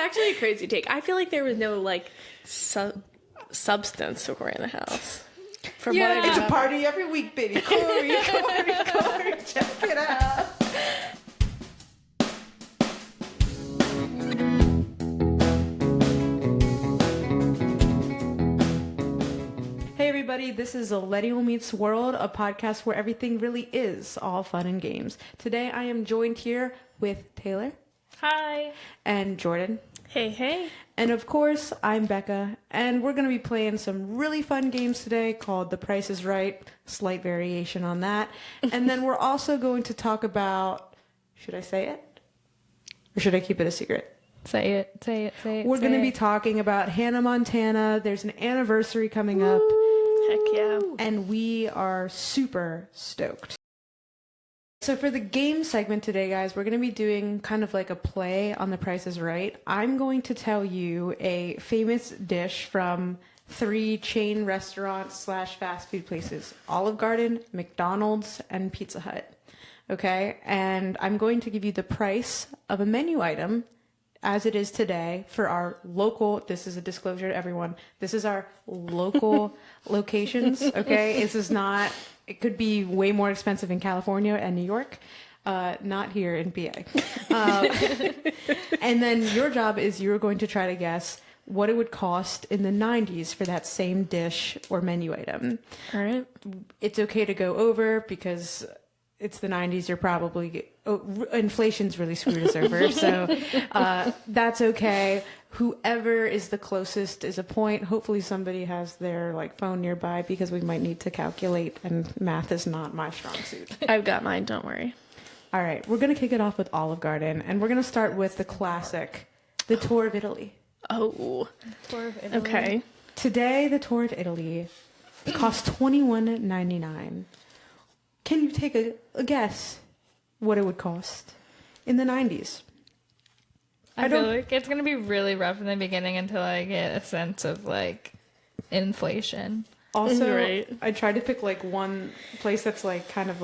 actually a crazy take. I feel like there was no like substance before in the house. From what I It's a party every week, baby. Corey, check it out. Hey everybody, this is Zillennial Meets World, a podcast where everything really is all fun and games. Today I am joined here with Taylor. Hi. And Jordan. Hey. And of course, I'm Becca, and we're going to be playing some really fun games today called The Price is Right, slight variation on that. And then we're also going to talk about, should I say it? Or should I keep it a secret? Say it. We're going to be talking about Hannah Montana. There's an anniversary coming up. Heck yeah. And we are super stoked. So for the game segment today, guys, we're going to be doing kind of like a play on The Price is Right. I'm going to tell you a famous dish from 3 chain restaurants / fast food places: Olive Garden, McDonald's, and Pizza Hut. Okay? And I'm going to give you the price of a menu item as it is today for our local, this is a disclosure to everyone, this is our local locations, okay? This is not, it could be way more expensive in California and New York, not here in PA. And then your job is you're going to try to guess what it would cost in the 90s for that same dish or menu item. All right. It's okay to go over because it's the 90s. You're probably inflation's really screwed us over, so that's okay. Whoever is the closest is a point. Hopefully somebody has their phone nearby because we might need to calculate, and math is not my strong suit. I've got mine, don't worry. All right, we're gonna kick it off with Olive Garden, and we're gonna start with the classic, the tour of Italy. Oh. Tour of Italy. Okay. Today, the tour of Italy costs $21.99. Can you take a guess what it would cost in the 90s? I feel like it's going to be really rough in the beginning until I get a sense of inflation. Also, Right. I tried to pick one place that's kind of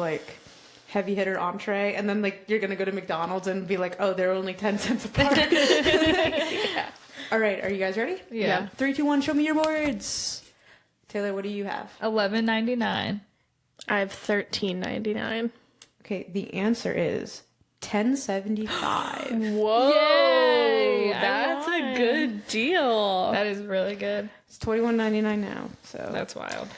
heavy hitter entree, and then you're going to go to McDonald's and be like, oh, they're only 10 cents apart. Yeah. All right, are you guys ready? Yeah. 3, 2, 1, show me your boards. Taylor, what do you have? $11.99. I have $13.99. Okay, the answer is $10.75. Whoa. Yay, I That's a won. good deal. That is really good. It's $21.99 now, so That's wild.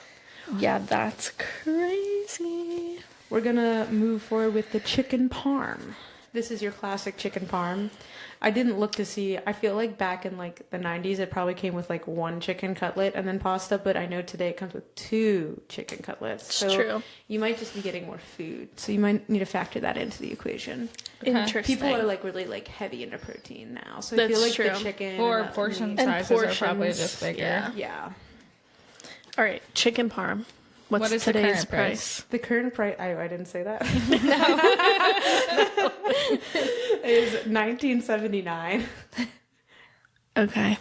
Yeah, that's crazy. we're gonna move forward with the chicken parm. This is your classic chicken parm. I didn't look to see. I feel like back in the 90s, it probably came with 1 chicken cutlet and then pasta, but I know today it comes with 2 chicken cutlets. It's so true. You might just be getting more food, so you might need to factor that into the equation. Interesting. People are really heavy into protein now, so I feel That's like the true. chicken Or and the portion meat- sizes are probably portions, just bigger. yeah. Yeah. All right, chicken parm. What's What is the today's current price? The current price, I didn't say that, is $19.79. Okay.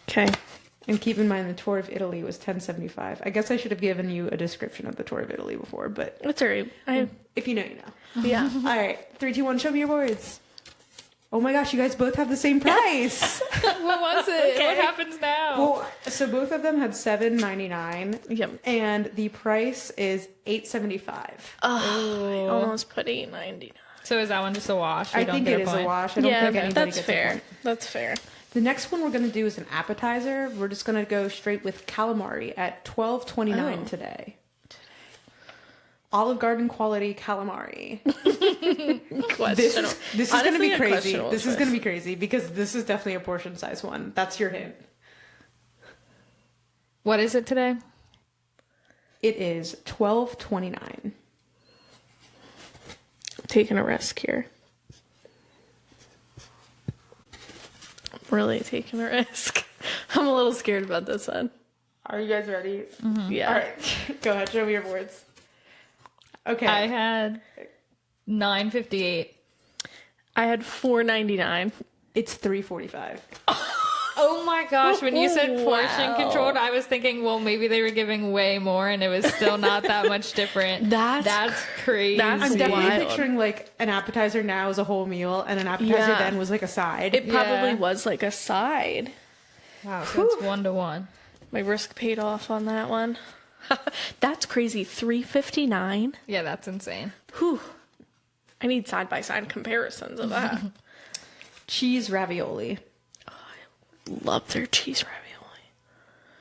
Okay. And keep in mind the tour of Italy was $10.75. I guess I should have given you a description of the tour of Italy before, but That's all right. if you know, you know. Yeah. All right, 3, 2, 1, show me your boards. Oh my gosh, you guys both have the same price. What was it? Okay. What happens now? Well, so both of them had $7.99, Yep. and the price is $8.75. Oh, I almost put $8.99. So is that one just a wash? You I don't think get it a is point? a wash. I don't Yeah, think anybody that's gets a fair. point. That's fair. The next one we're going to do is an appetizer. We're just going to go straight with calamari at $12.29 Oh. today. Olive Garden quality calamari. This is going to be crazy. This is going to be crazy because this is definitely a portion size one. That's your hint. What is it today? It is $12.29. Taking a risk here. Really taking a risk. I'm a little scared about this one. Are you guys ready? Yeah. All right. Go ahead. Show me your boards. Okay. I had $9.58. I had $4.99. It's $3.45. Oh my gosh, when you said portion Wow. controlled, I was thinking, well, maybe they were giving way more and it was still not that much different. That's crazy. that's I'm definitely wild. picturing like an appetizer now as a whole meal, and an appetizer Yeah. then was like a side. It probably Yeah. was like a side. Wow, so it's 1-to-1. My risk paid off on that one. That's crazy. $3.59. Yeah, that's insane. Whew. I need side by side comparisons of that. Cheese ravioli. Love their cheese ravioli.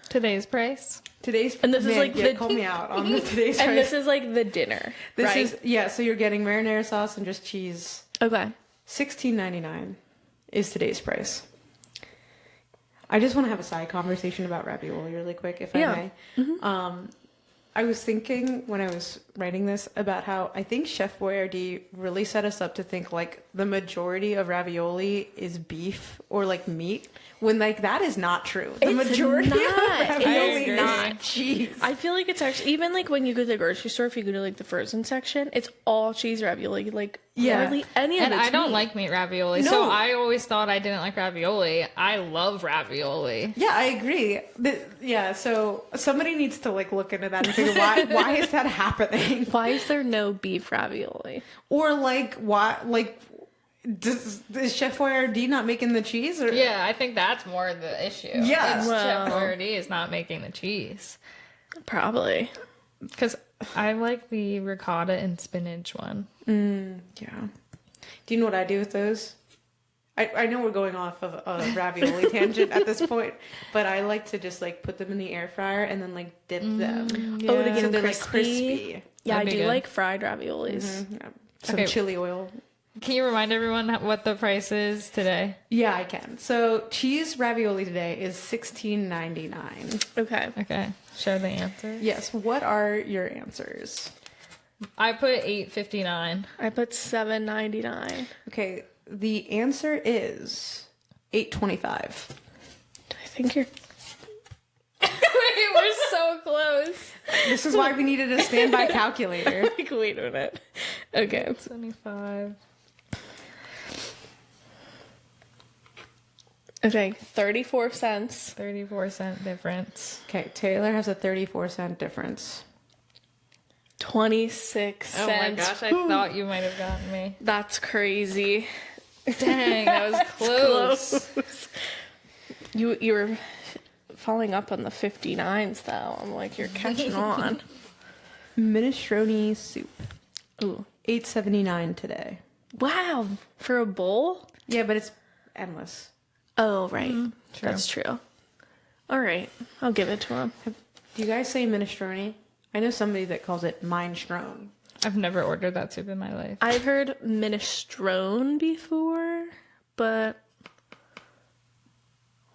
Today's price? Today's And this is like the- call me out on the today's And price. this is like the dinner. This right? is so you're getting marinara sauce and just cheese. Okay. $16.99 is today's price. I just want to have a side conversation about ravioli really quick, if I may. I was thinking when I was writing this about how I think Chef Boyardee really set us up to think like the majority of ravioli is beef or like meat, when like that is not true. The It's majority not. of ravioli agree. is not cheese. I feel like it's actually, even like when you go to the grocery store, if you go to like the frozen section, it's all cheese ravioli. Like, Yeah. hardly any of And it's I don't meat. like meat ravioli, No. so I always thought I didn't like ravioli. I love ravioli. Yeah, I agree. So somebody needs to like look into that and figure why is that happening? Why is there no beef ravioli? Or like why like is Chef Boyardee not making the cheese? Or Yeah, I think that's more the issue. Yeah. It's Well- Chef Boyardee is not making the cheese. Probably. Because I like the ricotta and spinach one. Yeah. Do you know what I do with those? I know we're going off of a ravioli tangent at this point, but I like to just like put them in the air fryer and then like dip them. Oh, to Yeah. get So them they're crispy. like crispy. Yeah, That'd I be do good. like fried raviolis. Yeah. Some Okay. chili oil. Can you remind everyone what the price is today? Yeah, I can. So cheese ravioli today is $16.99. Okay. Okay, show the answer. Yes. What are your answers? I put $8.59. I put $7.99. Okay, the answer is $8.25. I think you're. Wait, we're so close. This is why we needed a standby calculator. Like, wait a minute. Okay. 25. Okay. 34 cents. 34-cent difference. Okay, Taylor has a 34-cent difference. 26 Oh cents. my gosh, I thought you might have gotten me. That's crazy. Dang, that was close. You were falling up on the 59s though. I'm like, you're catching on. Minestrone soup, Ooh. $8.79 today. Wow. For a bowl? Yeah, but it's endless. Oh, right. True. That's true. All right. I'll give it to him. Do you guys say minestrone? I know somebody that calls it minestrone. I've never ordered that soup in my life. I've heard minestrone before, but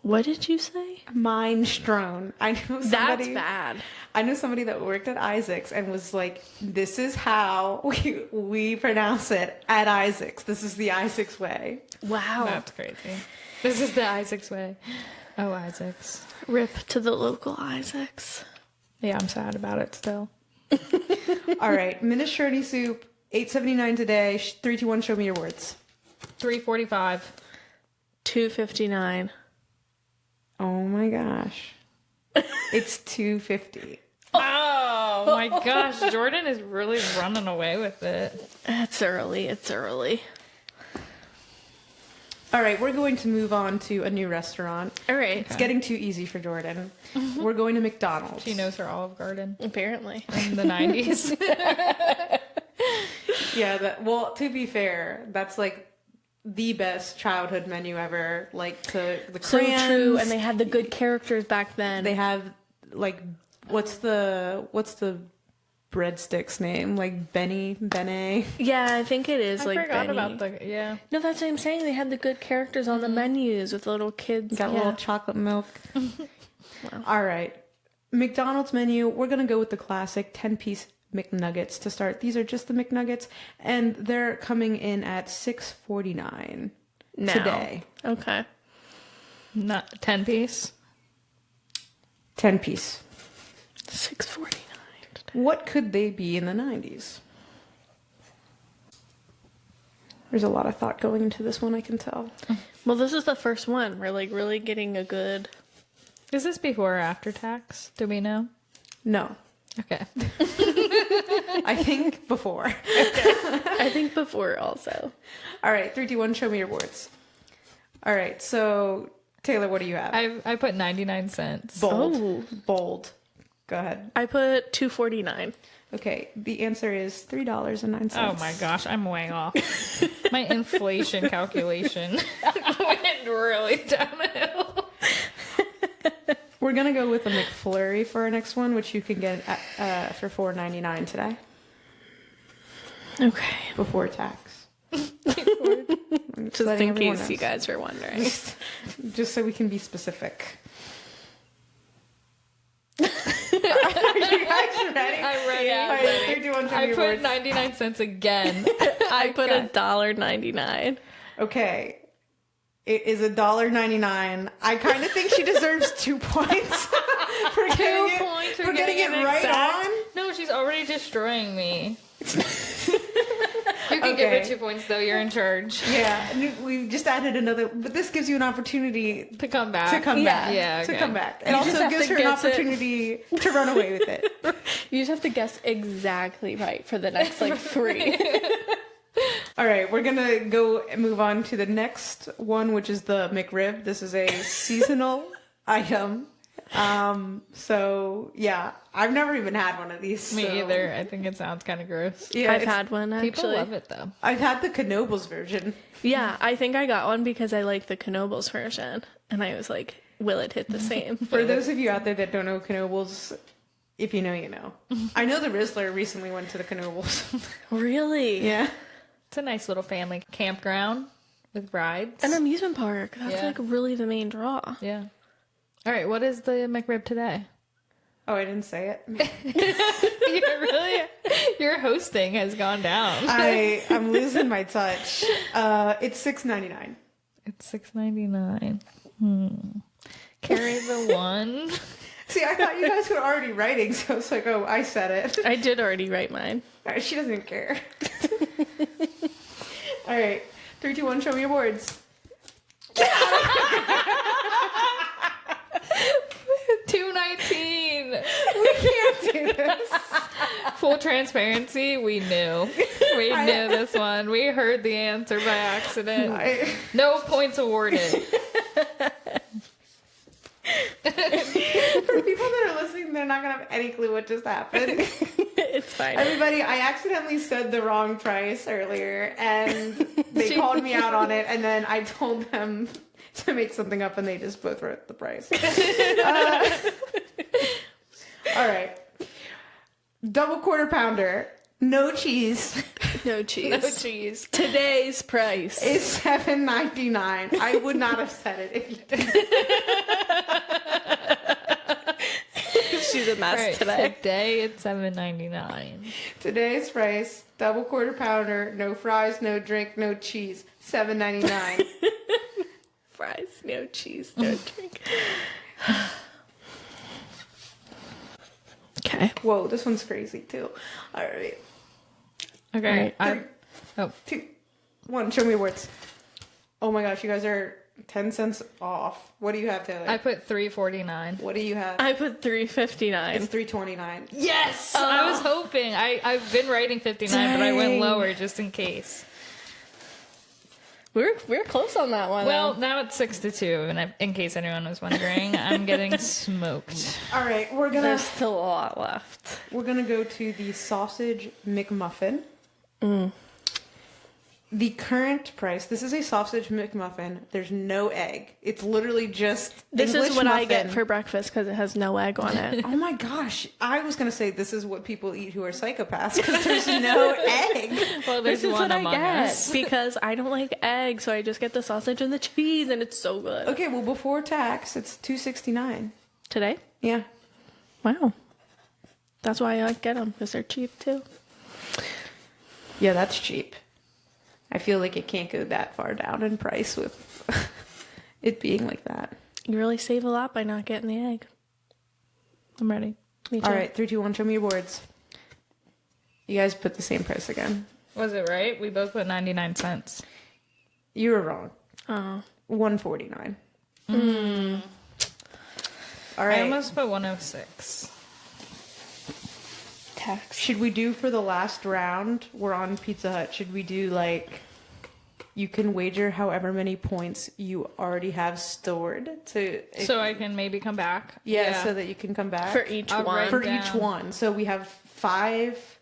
what did you say? Minestrone. I know somebody. That's bad. I know somebody that worked at Isaac's and was like, "This is how we pronounce it at Isaac's. This is the Isaac's way." Wow. That's crazy. This is the Isaac's way. Oh, Isaac's. Rip to the local Isaacs. Yeah, I'm sad about it still. All right, minestrone soup, $8.79 today. 3, 2, 1. Show me your words. $3.45. $2.59. Oh my gosh, it's $2.50. Oh my gosh, Jordan is really running away with it. It's early. It's early. All right, we're going to move on to a new restaurant. All right. It's getting too easy for Jordan. We're going to McDonald's. She knows her Olive Garden Apparently. in the 90s. Yeah, well, to be fair, that's like the best childhood menu ever. Like the So crayons. true. And they had the good characters back then. They have like what's the breadstick's name? Like Bene. Yeah, I think it is I like forgot Benny. about the, yeah. No, that's what I'm saying. They had the good characters on the menus with the little kids. Got a Yeah. little chocolate milk. All right. McDonald's menu, we're going to go with the classic 10-piece McNuggets to start. These are just the McNuggets, and they're coming in at $6.49 Now. today. Okay. Not 10-piece. 10-piece. $6.49. What could they be in the 90s? There's a lot of thought going into this one, I can tell. Well, this is the first one. We're like really getting a good. Is this before or after tax? Do we know? No. Okay. I think before. I think before also. All right, 3, 2, 1, show me your boards. All right, so Taylor, what do you have? I put 99 cents. Bold. Oh. Bold. Go ahead. I put $2.49. Okay, the answer is $3.09. Oh my gosh, I'm way off. My inflation calculation went really downhill. We're gonna go with a McFlurry for our next one, which you can get for $4.99 today Okay. before tax. Just letting in everyone case know. you guys were wondering. Just so we can be specific. Are you guys ready? I'm ready. Yeah. All right, 3, 2, 1, show me I your put boards. 99 cents again. I put Okay. $1.99. Okay. It is $1.99. I kind of think she deserves 2 points. for getting it, points for getting it right exact. on. No, she's already destroying me. You can give her Okay. 2 points though. You're in charge. Yeah, we just added another, but this gives you an opportunity To come back. to come Yeah. back. Yeah, To okay. come back. It You also just have gives to her an guess it. opportunity to run away with it. You just have to guess exactly right for the next like 3. All right, we're gonna go and move on to the next one, which is the McRib. This is a seasonal item. So yeah, I've never even had one of these. Me so- either. I think it sounds kind of gross. Yeah, I've it's- had one People actually. love it though. I've had the Knoebels version. Yeah, I think I got one because I like the Knoebels version, and I was like, "Will it hit the same?" For those of you out there that don't know Knoebels, if you know, you know. I know the Rizzler recently went to the Knoebels. Really? Yeah. It's a nice little family campground with rides. An amusement park. That's Yeah. like really the main draw. Yeah. All right. What is the McRib today? Oh, I didn't say it. Your hosting has gone down. I'm losing my touch. It's $6.99. It's $6.99. Carry the one. See, I thought you guys were already writing, so it's like, oh, I said it. I did already write mine. All right, she doesn't care. All right, 3, 2, 1, show me your boards. 219. We can't do this. Full transparency, we knew. We knew this one. We heard the answer by accident. No points awarded. For people that are listening, they're not gonna have any clue what just happened. It's fine. Everybody, I accidentally said the wrong price earlier, and they called me out on it, and then I told them to make something up, and they just both wrote the price. All right. Double quarter pounder, no cheese, No cheese. No cheese. Today's price. is $7.99. I would not have said it if you did. She's a mess Right, today. today it's $7.99. Today's price, double quarter pounder, no fries, no drink, no cheese, $7.99. Fries, no cheese, no drink. Okay. Whoa, this one's crazy too. All right. Okay. All right. 2, 1, show me your words. Oh my gosh, you guys are 10 cents off. What do you have, Taylor? I put $3.49. What do you have? I put $3.59. It's $3.29. Yes! I was hoping. I've been writing 59, but I went Dang. lower just in case. We're close on that one. Well, though. now it's 6-2, and in case anyone was wondering, I'm getting smoked. All right, There's still a lot left. we're gonna go to the sausage McMuffin. The current price. This is a sausage McMuffin. There's no egg. It's literally just This English is what I get muffin. for breakfast because it has no egg on it. Oh my gosh! I was gonna say this is what people eat who are psychopaths because there's no egg. Well, there's This is one what I among get us. because I don't like eggs, so I just get the sausage and the cheese, and it's so good. Okay, well before tax, it's $2.69. Today? Yeah. Wow. That's why I get them because they're cheap too. Yeah, that's cheap. I feel like it can't go that far down in price with it being like that. You really save a lot by not getting the egg. I'm ready. Me too. All right, 3, 2, 1, show me your boards. You guys put the same price again. Was it right? We both put 99 cents. You were wrong. Oh. $1.49. All I right. almost put 106. Tax. Should we do for the last round? We're on Pizza Hut. Should we do like you can wager however many points you already have stored to So I can maybe come back? so that you can come back For each I'll one. write for down. each one. So we have 5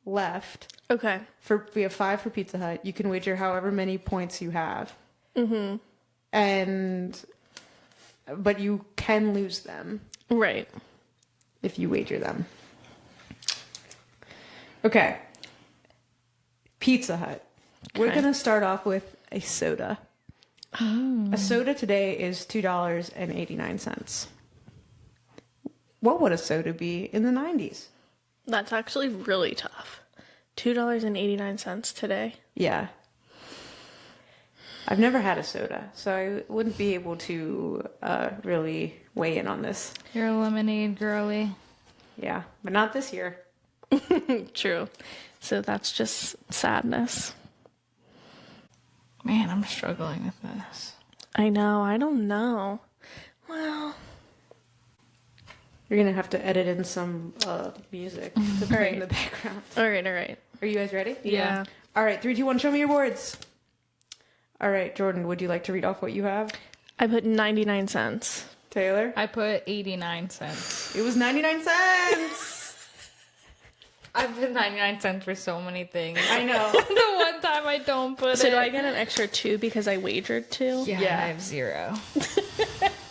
left. Okay. We have 5 for Pizza Hut. You can wager however many points you have. Mm-hmm. But you can lose them Right. if you wager them. Okay. Pizza Hut. We're Okay. going to start off with a soda. A soda today is $2.89. What would a soda be in the 90s? That's actually really tough. $2.89 today. Yeah. I've never had a soda, so I wouldn't be able to really weigh in on this. You're a lemonade girly. Yeah, but not this year. True. So that's just sadness. Man, I'm struggling with this. I know. I don't know. Well, You're going to have to edit in some music to play in the background. all right, all right. Are you guys ready? Yeah. All right, 3, 2, 1, show me your boards. All right, Jordan, would you like to read off what you have? I put 99 cents. Taylor? I put 89 cents. It was 99 cents. I've put 99 cents for so many things. I know. The one time I don't put So it. do I get an extra 2 because I wagered 2? Yeah, Yeah. I have 0.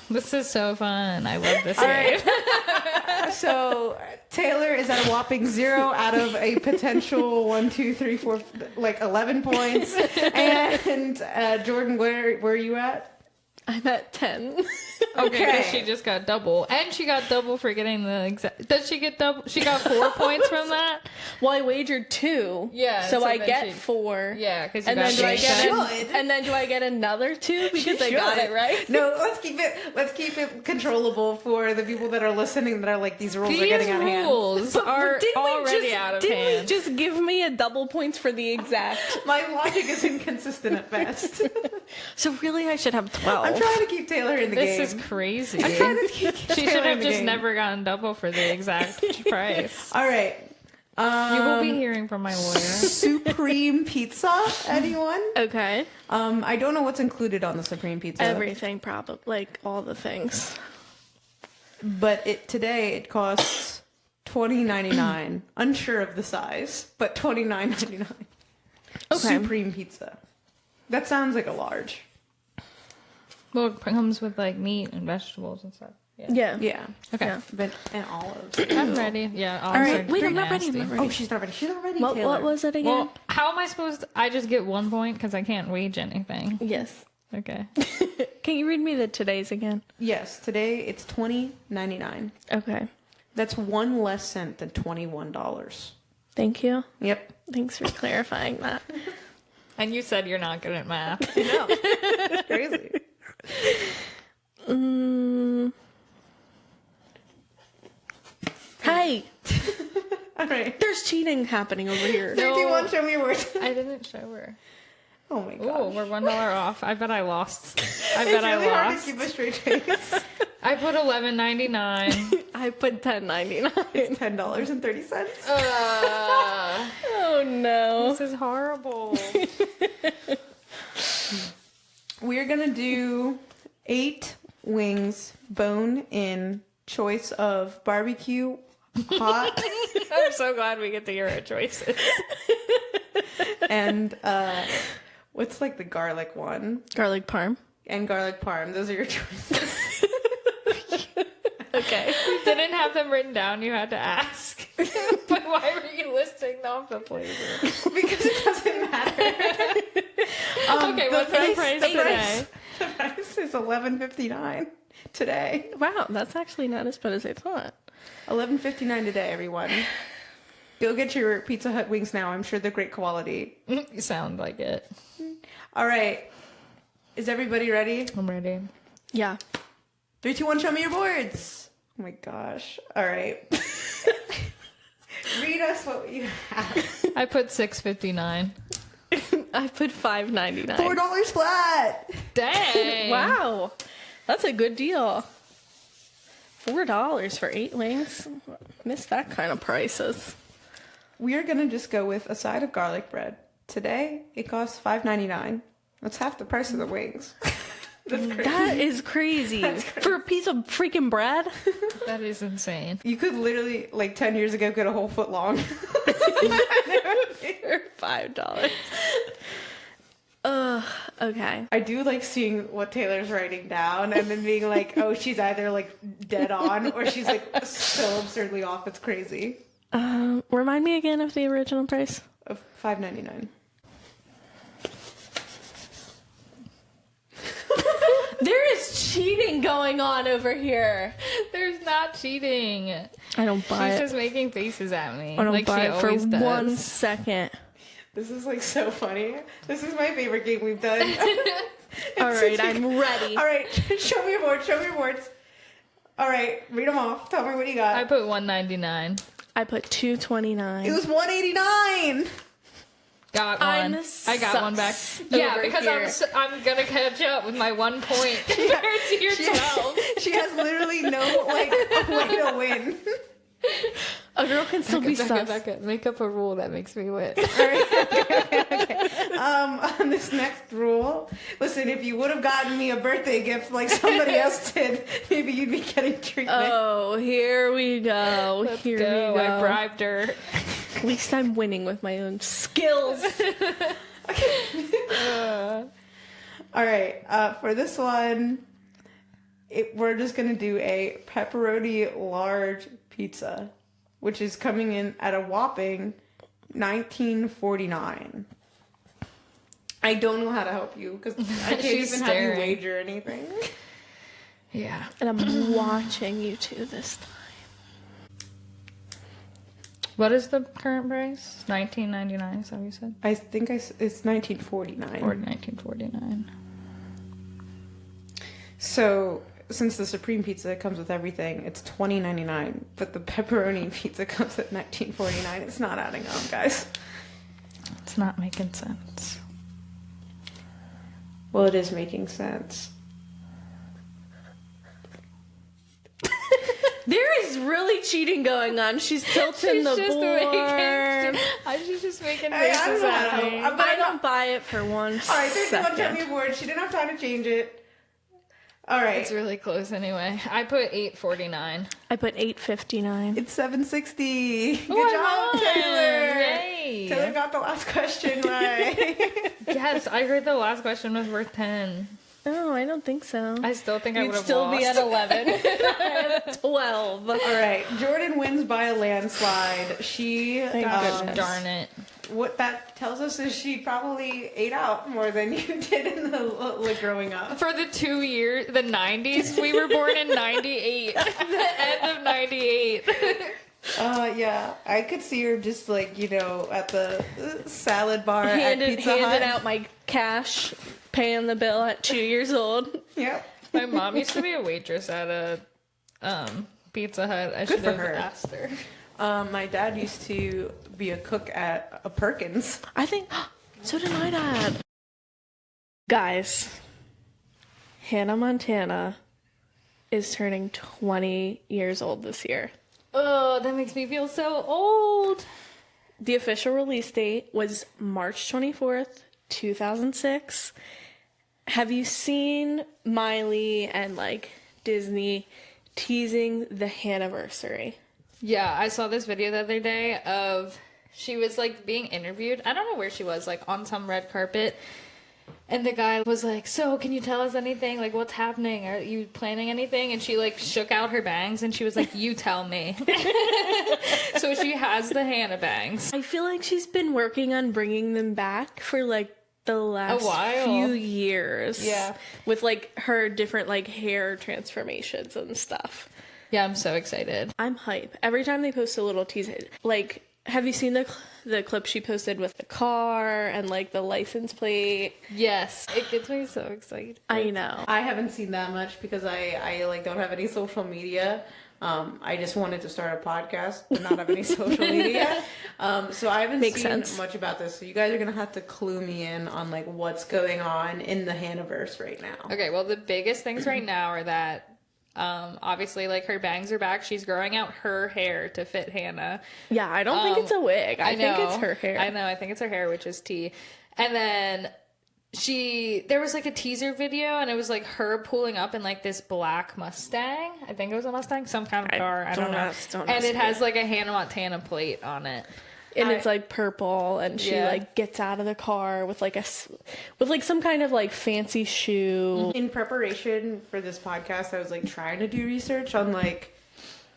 This is so fun. I love this All game. right. So Taylor is at a whopping 0 out of a potential 1, 2, 3, 4, like 11 points. And Jordan, where are you at? I'm at 10. Okay, 'cause Okay. she just got double. And she got double for getting the exact... Did she get double? She got 4 points from that? Well, I wagered 2. Yeah, So so I then get she- 4. Yeah, because you And got then do I the get exact- should. and then do I get another 2 because I She got should. it right? No, let's keep it controllable for the people that are listening that are like these rules are These getting out of hand. rules are already out of Didn't hand. we just give me a double points for the exact? My logic is inconsistent at best. So really, I should have 12. I'm trying to keep Taylor in the This game. is crazy. I'm trying to keep She Taylor should in have the just game. never gotten double for the exact price. All right. You will be hearing from my lawyer. Supreme pizza, anyone? Okay. I don't know what's included on the Supreme pizza. Everything, probably, like all the things. But today it costs $20.99. Unsure of the size, but $29.99. Okay. Supreme pizza. That sounds like a large. Well, it comes with like meat and vegetables and stuff. Yeah. Yeah. Okay. Yeah. But and olives. I'm ready. Yeah. All right. Wait, I'm not ready. I'm not ready. Oh, she's not ready. She's not ready. What Taylor. was it again? Well, how am I supposed to? I just get 1 point because I can't wage anything. Yes. Okay. Can you read me the today's again? Yes, today it's $20.99. Okay. That's 1 less cent than $21. Thank you. Yep. Thanks for clarifying that. And you said you're not good at math. No. It's crazy. Hey, All right. there's cheating happening over here. 51, show me your words. I didn't show her. Oh my Oh, god. we're $1 off. I bet I lost. I It's bet really I hard to lost. keep a straight face. I put $11.99. I put $10.99. It's $10.30. Oh no. This is horrible. We're gonna do 8 wings, bone in, choice of barbecue, hot, I'm so glad we get the Euro choices. and what's like the garlic one? Garlic parm. And garlic parm. Those are your choices. Okay. You didn't have them written down. You had to ask. But why were you listing off the flavor? Because it doesn't matter. Okay, what's the price today? The price is $11.59 today. Wow, that's actually not as bad as I thought. $11.59 today, everyone. Go get your Pizza Hut wings now. I'm sure they're great quality. You sound like it. All right. Is everybody ready? I'm ready. Yeah. 3, 2, 1, show me your boards. Oh my gosh. All right. Read us what you have. I put $6.59. I put $5.99. $4 flat. Dang. Wow, that's a good deal. $4 for 8 wings. Miss that kind of prices. We are gonna just go with a side of garlic bread. Today it costs $5.99. That's half the price of the wings. That's crazy. That is crazy. For a piece of freaking bread. That is insane. You could literally, like 10 years ago, get a whole foot long. For $5. Okay. I do like seeing what Taylor's writing down and then being like, oh, she's either like dead on or she's like so absurdly off. It's crazy. Remind me again of the original price. Of $5.99. There is cheating going on over here. There's not cheating. I don't buy She's it. just making faces at me. I don't like buy she it for always does. 1 second. This is like so funny. This is my favorite game we've done. All right, I'm ready. All right, show me your boards. Show me your boards. All right, read them off. Tell me what you got. I put $1.99. I put $2.29. It was $1.89. Got I'm one. I got one back. sus Yeah, over because here. I'm gonna catch up with my 1 point compared to your 12. She has literally no like way to win. A girl can still be sus. Becca, make up a rule that makes me win. On this next rule, listen, if you would have gotten me a birthday gift like somebody else did, maybe you'd be getting treatment. Oh, here we go. Here we go. I bribed her. At least I'm winning with my own skills. All right, for this one, we're just gonna do a pepperoni large pizza, which is coming in at a whopping $19.49. I don't know how to help you because I can't She's even staring. have you wager anything. Yeah. And I'm watching you two this time. What is the current price? $19.99. Is that what you said? I think it's $19.49. Or $19.49. So since the supreme pizza comes with everything, it's $20.99, but the pepperoni pizza comes at $19.49. It's not adding up, guys. It's not making sense. Well, it is making sense. There is really cheating going on. She's tilting the just board. She's just making Hey, I faces don't know how at to me. help. I don't buy it for 1 All right, 31 second. tell me board. She didn't have time to change it. All right. It's really close anyway. I put $8.49. I put $8.59. It's $7.60. Good I job, won. Taylor. Yay. Taylor got the last question right. Yes, I heard the last question was worth 10. No, I don't think so. I still think I You'd would have still lost. be at 11. 12. All right, Jordan wins by a landslide. She, Thank goodness. Darn it. what that tells us is she probably ate out more than you did in the like growing up. For the 2 years, the 90s, we were born in 98. The end of 98. Yeah, I could see her just like at the salad bar at handed Pizza Hut. out my cash, paying the bill at 2 years old. Yep. My mom used to be a waitress at a Pizza Hut. I Good should for have her. asked her. My dad used to be a cook at a Perkins. I think, so did my dad. Guys, Hannah Montana is turning 20 years old this year. Oh, that makes me feel so old. The official release date was March 24th, 2006. Have you seen Miley and Disney teasing the Hanniversary? Yeah, I saw this video the other day of she was being interviewed. I don't know where she was, on some red carpet. And the guy was like, "So, can you tell us anything? What's happening? Are you planning anything?" And she shook out her bangs and she was like, "You tell me." So she has the Hannah bangs. I feel like she's been working on bringing them back for the last while. few years. Yeah. With her different hair transformations and stuff. Yeah, I'm so excited. I'm hype. Every time they post a little teaser, have you seen the clip she posted with the car and the license plate? Yes, it gets me so excited. I know. I haven't seen that much because I don't have any social media. I just wanted to start a podcast but not have any social media. So I haven't Makes seen sense. much about this. So you guys are gonna have to clue me in on like what's going on in the Hannahverse right now. Okay, well, the biggest things right now are that obviously, like, her bangs are back. She's growing out her hair to fit Hannah. Yeah, I don't think it's a wig. I think know. it's her hair. I know. I think it's her hair, which is tea. And then there was like a teaser video, and it was like her pulling up in like this black Mustang. I think it was a Mustang, some kind of car. I don't know. And it has like a Hannah Montana plate on it. And it's like purple, and she like gets out of the car with like some kind of like fancy shoe. In preparation for this podcast, I was like trying to do research on like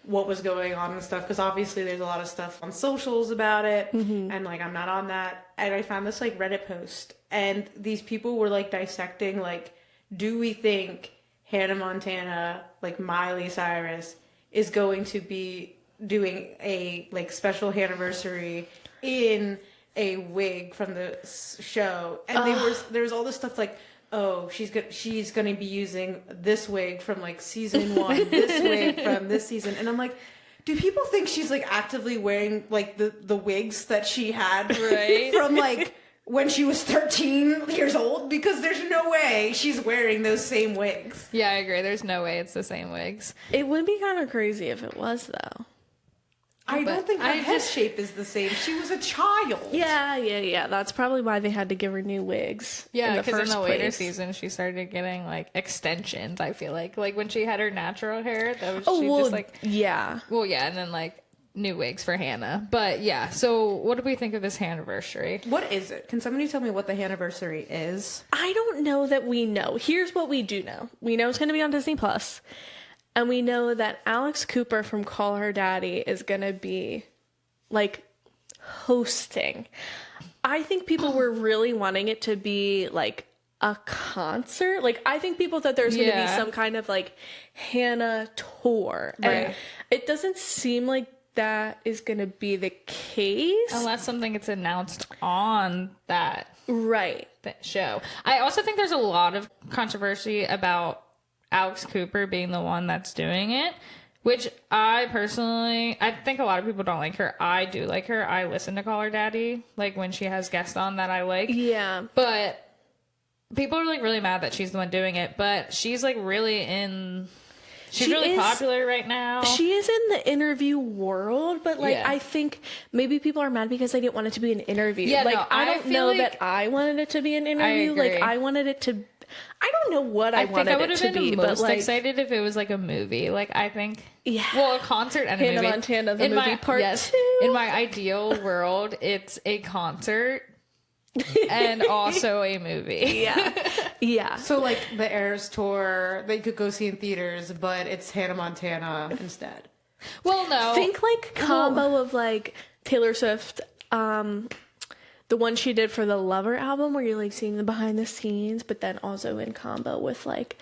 what was going on and stuff, because obviously there's a lot of stuff on socials about it, and like I'm not on that. And I found this like Reddit post, and these people were like dissecting like, do we think Hannah Montana, like Miley Cyrus, is going to be doing a like special anniversary in a wig from the show? And there was all this stuff like, oh, she's gonna be using this wig from like season 1, this wig from this season. And I'm like, do people think she's like actively wearing like the wigs that she had from like when she was 13 years old? Because there's no way she's wearing those same wigs. Yeah, I agree. There's no way it's the same wigs. It would be kind of crazy if it was, though. I don't think her head shape is the same. She was a child. Yeah. That's probably why they had to give her new wigs. Yeah, because in the later place. season, she started getting like extensions. I feel like when she had her natural hair, that was Well, and then like new wigs for Hannah. But yeah, so what do we think of this anniversary? What is it? Can somebody tell me what the anniversary is? I don't know that we know. Here's what we do know. We know it's going to be on Disney Plus. And we know that Alex Cooper from Call Her Daddy is going to be, like, hosting. I think people were really wanting it to be, like, a concert. Like, I think people thought there was going to be some kind of, like, Hannah tour. Right. And it doesn't seem like that is going to be the case. Unless something gets announced on that show. I also think there's a lot of controversy about Alex Cooper being the one that's doing it, which I think a lot of people don't like her. I do like her. I listen to Call Her Daddy, like when she has guests on that I like. Yeah. But people are like really mad that she's the one doing it, but she's like really she's really popular right now. She is in the interview world, but like I think maybe people are mad because they didn't want it to be an interview. Yeah, like no, I don't know like that I wanted it to be an interview. Like I wanted it to. I don't know what I wanted it to be, but most like, excited if it was like a movie. Like I think, a concert and a Hannah movie. Montana the movie part 2. In my ideal world, it's a concert and also a movie. Yeah. So like the Eras tour, they could go see in theaters, but it's Hannah Montana instead. Well, no. Think like combo of like Taylor Swift, the one she did for the Lover album, where you're like seeing the behind the scenes, but then also in combo with like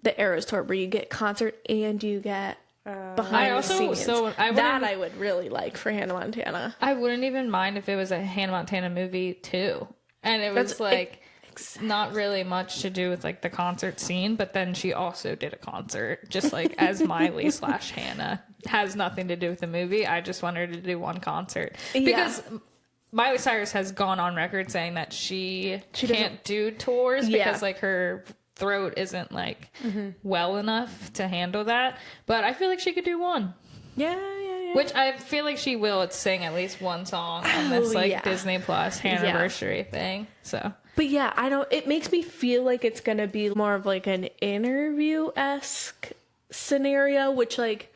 the Eras tour, where you get concert and you get behind the scenes. I would really like for Hannah Montana. I wouldn't even mind if it was a Hannah Montana movie too, and it was not really much to do with like the concert scene, but then she also did a concert just like as Miley / Hannah. Has nothing to do with the movie. I just want her to do one concert because Miley Cyrus has gone on record saying that she can't do tours because like her throat isn't like well enough to handle that. But I feel like she could do one. Yeah. Which I feel like she will sing at least one song on this Disney Plus anniversary thing. So, but yeah, it makes me feel like it's gonna be more of like an interview-esque scenario, which like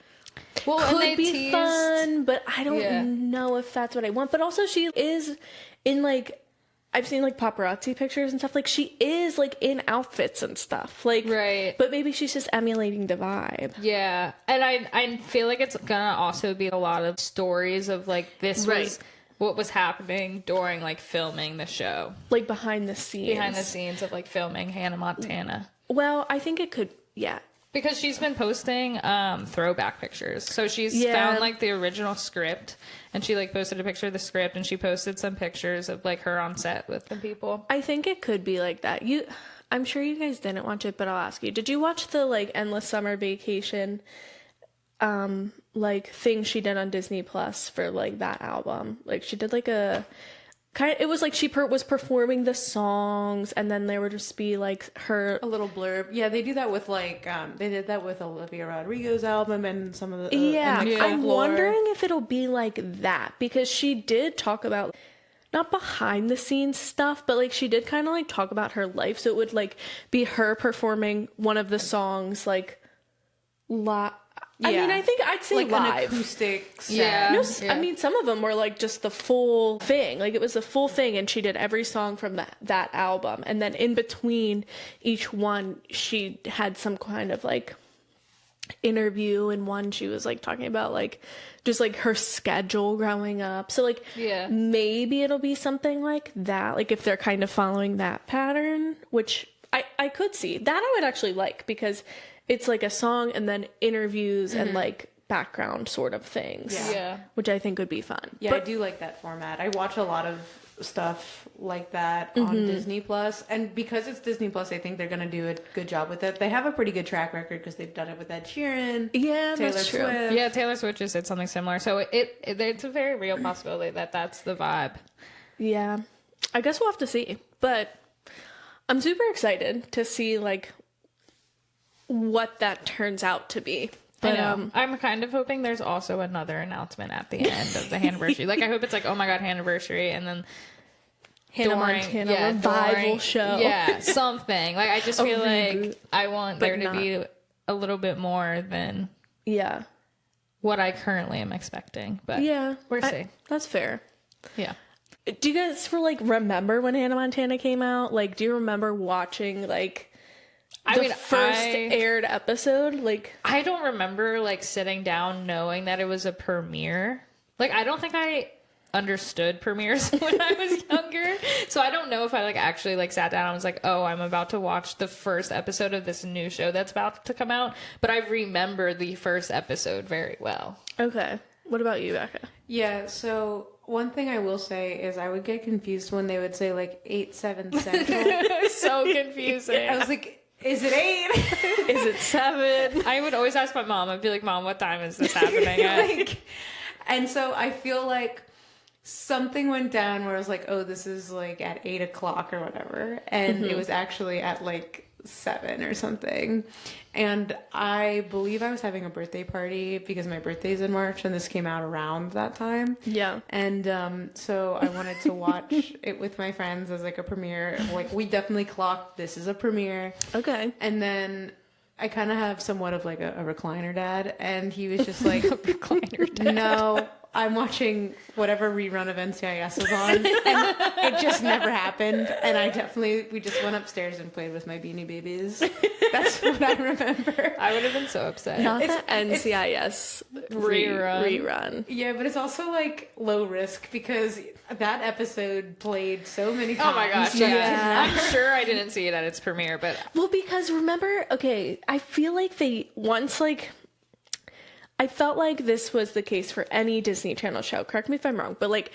could be fun, but I don't know if that's what I want. But also she is in like, I've seen like paparazzi pictures and stuff, like she is like in outfits and stuff, like but maybe she's just emulating the vibe. Yeah. And I feel like it's gonna also be a lot of stories of like this was what was happening during like filming the show, like behind the scenes of like filming Hannah Montana. Well, I think it could because she's been posting throwback pictures. So she's found like the original script, and she like posted a picture of the script, and she posted some pictures of like her on set with the people. I think it could be like that. I'm sure you guys didn't watch it, but I'll ask you. Did you watch the like Endless Summer Vacation like things she did on Disney Plus for like that album. Like she did like a kind of, it was like she was performing the songs, and then there would just be like her A little blurb. Yeah, they do that with like they did that with Olivia Rodrigo's album and some of the yeah, and, like, I'm Folklore. wondering if it'll be like that, because she did talk about not behind the scenes stuff, but like she did kind of like talk about her life, so it would like be her performing one of the songs like I mean, I think I'd say like live. an acoustic set. Yeah. No, I mean, some of them were like just the full thing. Like it was the full thing, and she did every song from that album. And then in between each one, she had some kind of like interview. And one, she was like talking about like just like her schedule growing up. So like, Yeah. maybe it'll be something like that. Like if they're kind of following that pattern, which I could see. That I would actually like, because it's like a song and then interviews and like background sort of things. Yeah. Which I think would be fun. Yeah, I do like that format. I watch a lot of stuff like that on Disney Plus, and because it's Disney Plus, I think they're gonna do a good job with it. They have a pretty good track record because they've done it with Ed Sheeran, Yeah, Taylor that's true. Swift. Yeah, Taylor Swift just did something similar. So it's a very real possibility that that's the vibe. Yeah. I guess we'll have to see. But I'm super excited to see like what that turns out to be. But I know. I'm kind of hoping there's also another announcement at the end of the anniversary. Like, I hope it's like, oh my god, anniversary, and then Hannah Montana revival show. Yeah, something. Like, I just feel reboot, like I want there to be a little bit more than Yeah. what I currently am expecting. But Yeah. we'll see. That's fair. Yeah. Do you guys remember when Hannah Montana came out? Like, do you remember watching like the first aired episode? Like, I don't remember like sitting down knowing that it was a premiere. Like, I don't think I understood premieres when I was younger. So I don't know if I like actually like sat down and was like, oh, I'm about to watch the first episode of this new show that's about to come out. But I remember the first episode very well. okay. What about you, Becca? Yeah, so one thing I will say is I would get confused when they would say like 8-7 Central. So confusing. I was like, is it 8? Is it 7? I would always ask my mom. I'd be like, Mom, what time is this happening at? Like, and so I feel like something went down where I was like, oh, this is like at 8 o'clock or whatever. And it was actually at like 7 or something. And I believe I was having a birthday party because my birthday's in March and this came out around that time. Yeah. And so I wanted to watch it with my friends as like a premiere. Like, we definitely clocked this is a premiere. Okay. And then I kind of have somewhat of like a recliner dad, and he was just like, Recliner dad. no, I'm watching whatever rerun of NCIS was on, and it just never happened. And we just went upstairs and played with my Beanie Babies. That's what I remember. I would have been so upset. Not the NCIS rerun. Yeah, but it's also like low risk because that episode played so many times. Oh my gosh, yeah. I'm sure I didn't see it at its premiere, but Well, because remember, okay, I feel like I felt like this was the case for any Disney Channel show. Correct me if I'm wrong, but like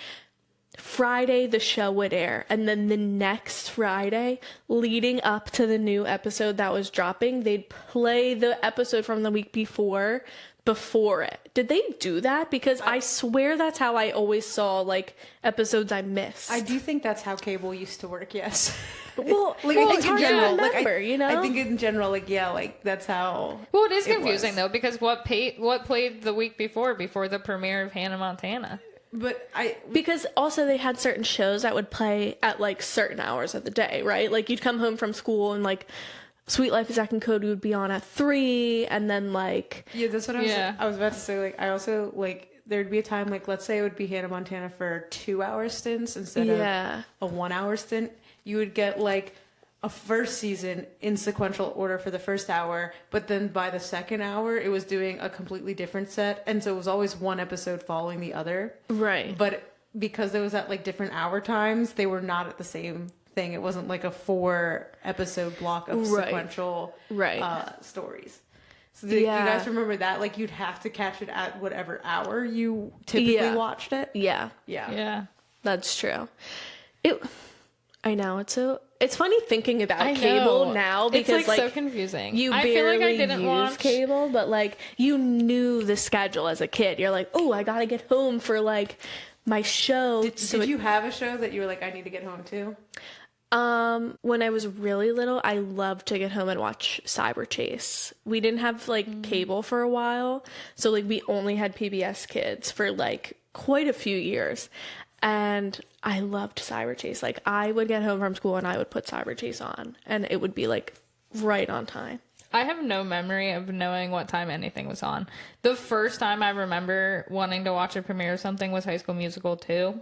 Friday the show would air, and then the next Friday leading up to the new episode that was dropping, they'd play the episode from the week before it. Did they do that? Because I swear that's how I always saw like episodes I missed. I do think that's how cable used to work. Yes. Well, Like, well, I it's think hard in general, to like, remember, you know? I think in general, like, yeah, like that's how. well, it is It confusing was. though, because what played the week before the premiere of Hannah Montana? But Because also they had certain shows that would play at like certain hours of the day, right? Like you'd come home from school and like Sweet Life of Zack and Cody would be on at 3, and then like yeah, that's what Yeah. I was about to say. Like, I also like there'd be a time like let's say it would be Hannah Montana for 2-hour stints instead of a 1-hour stint. You would get like a first season in sequential order for the first hour, but then by the second hour it was doing a completely different set, and so it was always one episode following the other. right. But because it was at like different hour times, they were not at the same thing. It wasn't like a 4-episode block of Right. sequential stories. So you guys remember that? Like, you'd have to catch it at whatever hour you typically watched it. Yeah. Yeah. Yeah. That's true. I know, it's funny thinking about I cable know. now It's because like so confusing. you I barely feel like I didn't use watch cable, but like you knew the schedule as a kid. You're like, oh, I gotta get home for like my show. Did you have a show that you were like, I need to get home to? When I was really little, I loved to get home and watch Cyber Chase. We didn't have like cable for a while, so like we only had PBS Kids for like quite a few years. And I loved Cyber Chase. Like I would get home from school and I would put Cyber Chase on and it would be like right on time. I have no memory of knowing what time anything was on. The first time I remember wanting to watch a premiere of something was High School Musical 2.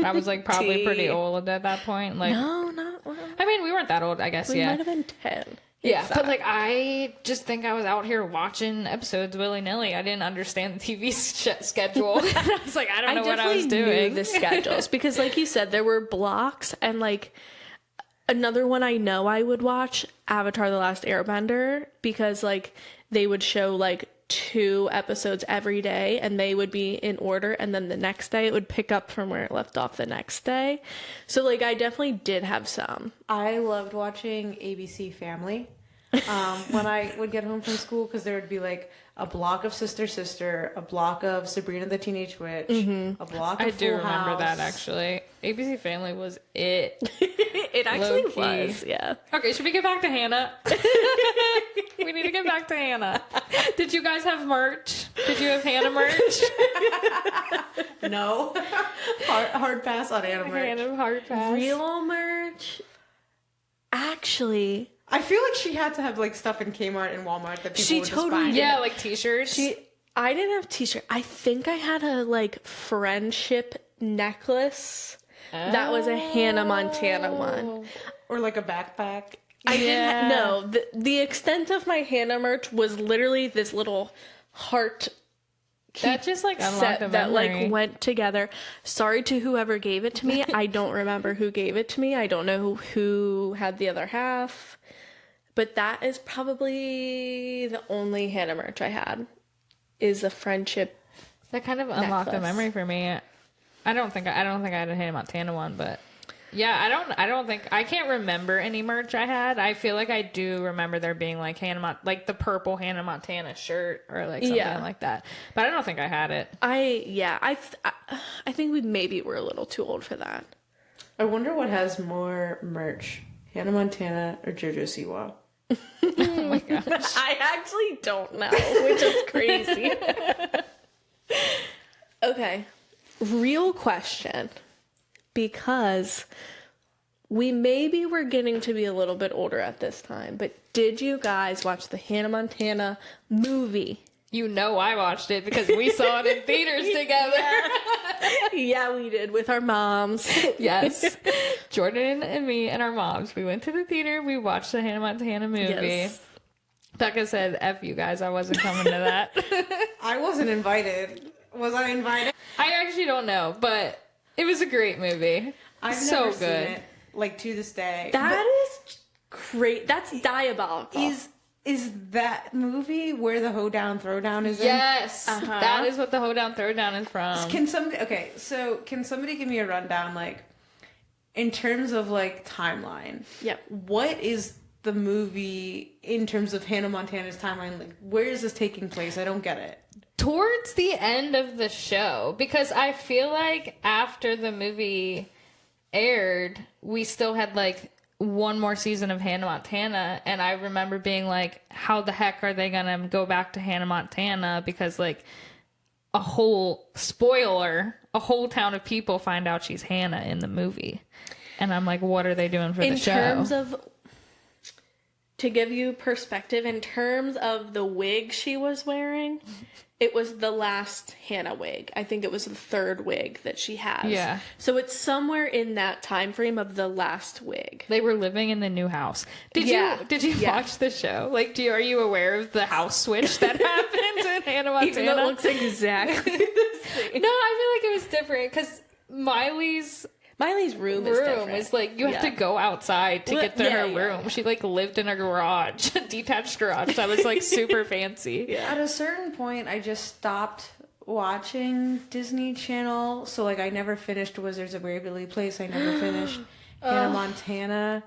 I was like probably pretty old at that point. Like, No, not well. I mean, we weren't that old, I guess. We Yeah, might have been 10. yeah. If But that. like, I just think I was out here watching episodes willy nilly. I didn't understand the TV schedule. I was like, I don't know what I was doing. Knew the schedules because, like you said, there were blocks, and like another one I know I would watch Avatar: The Last Airbender because like they would show like 2 episodes every day, and they would be in order, and then the next day it would pick up from where it left off the next day. So like I definitely did have some. I loved watching ABC Family when I would get home from school because there would be like a block of Sister Sister, a block of Sabrina the Teenage Witch, a block of I do Full remember House. that actually. ABC Family was it. It actually Low-key. was, yeah. Okay, should we get back to Hannah? We need to get back to Hannah. Did you guys have merch? Did you have Hannah merch? No. hard pass on Anna merch. Hannah hard pass. Real merch? Actually, I feel like she had to have like stuff in Kmart and Walmart that people She would just totally buy. did. Yeah, like t-shirts. I didn't have t-shirt. I think I had a like friendship necklace. That was a Hannah Montana one. Or like a backpack. I didn't no, the extent of my Hannah merch was literally this little heart That just like unlocked set a that memory. like went together. Sorry to whoever gave it to me. I don't remember who gave it to me. I don't know who had the other half. But that is probably the only Hannah merch I had. Is a friendship. That kind of unlocked a necklace. memory for me. I don't think I had a Hannah Montana one, but yeah, I don't think I can't remember any merch I had. I feel like I do remember there being like like the purple Hannah Montana shirt or like something like that. But I don't think I had it. I think we maybe were a little too old for that. I wonder what has more merch, Hannah Montana or JoJo Siwa. Oh my gosh. I actually don't know, which is crazy. Okay, real question. Because we maybe were getting to be a little bit older at this time, but did you guys watch the Hannah Montana movie? You know I watched it because we saw it in theaters together. Yeah, we did with our moms. Yes. Jordan and me and our moms, we went to the theater, we watched the Hannah Montana movie. Yes. Becca said, F you guys, I wasn't coming to that. I wasn't invited. Was I invited? I actually don't know, but it was a great movie. I've so never good. seen it, like to this day. That is great. That's diabolical. Is that movie where the hoedown throwdown is in? Yes, that is what the hoedown throwdown is from. Can somebody give me a rundown, like, in terms of like timeline? Yep. What is the movie in terms of Hannah Montana's timeline? Like, where is this taking place? I don't get it. Towards the end of the show, because I feel like after the movie aired, we still had like one more season of Hannah Montana, and I remember being like, how the heck are they gonna go back to Hannah Montana? Because like a whole town of people find out she's Hannah in the movie, and I'm like, what are they doing for the show? In terms of, to give you perspective, in terms of the wig she was wearing, it was the last Hannah wig. I think it was the third wig that she has. Yeah. So it's somewhere in that time frame of the last wig. They were living in the new house. Did you watch the show? Like, are you aware of the house switch that happened in Hannah Montana? Even though it looks exactly the same. No, I feel like it was different because Miley's room is different. is like, you have to go outside to get to her room. Yeah. She like lived in a garage, a detached garage that was like super fancy. Yeah. At a certain point, I just stopped watching Disney Channel. So, like, I never finished Wizards of Waverly Place. I never finished Hannah Montana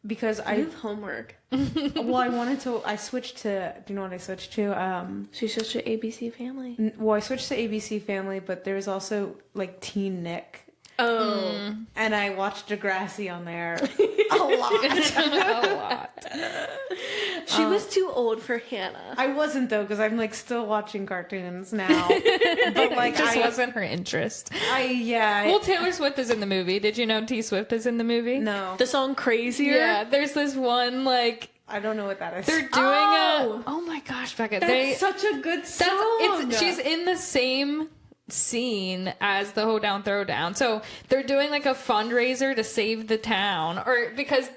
because I have homework. I switched to, do you know what I switched to? She switched to ABC Family. I switched to ABC Family, but there was also like Teen Nick. Oh. And I watched Degrassi on there a lot. A lot. She was too old for Hannah. I wasn't though, because I'm like still watching cartoons now. But like Just wasn't her interest. Well, Taylor Swift is in the movie. Did you know T Swift is in the movie? No. The song Crazier? Yeah, there's this one like I don't know what that is. they're doing oh my gosh, Becca. That's such a good song. She's in the same scene as the Hoedown Throwdown. So they're doing like a fundraiser to save the town, or because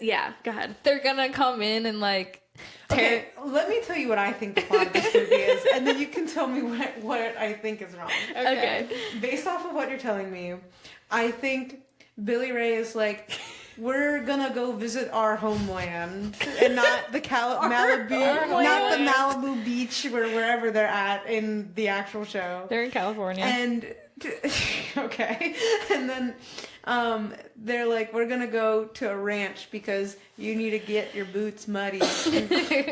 yeah, go ahead. they're gonna come in and like Okay, let me tell you what I think the plot of this movie is, and then you can tell me what I think is wrong. Okay. Based off of what you're telling me, I think Billy Ray is like, we're gonna go visit our homeland and not the Malibu, not the Malibu beach or wherever they're at in the actual show. they're in California. And okay, and then they're like, we're gonna go to a ranch because you need to get your boots muddy.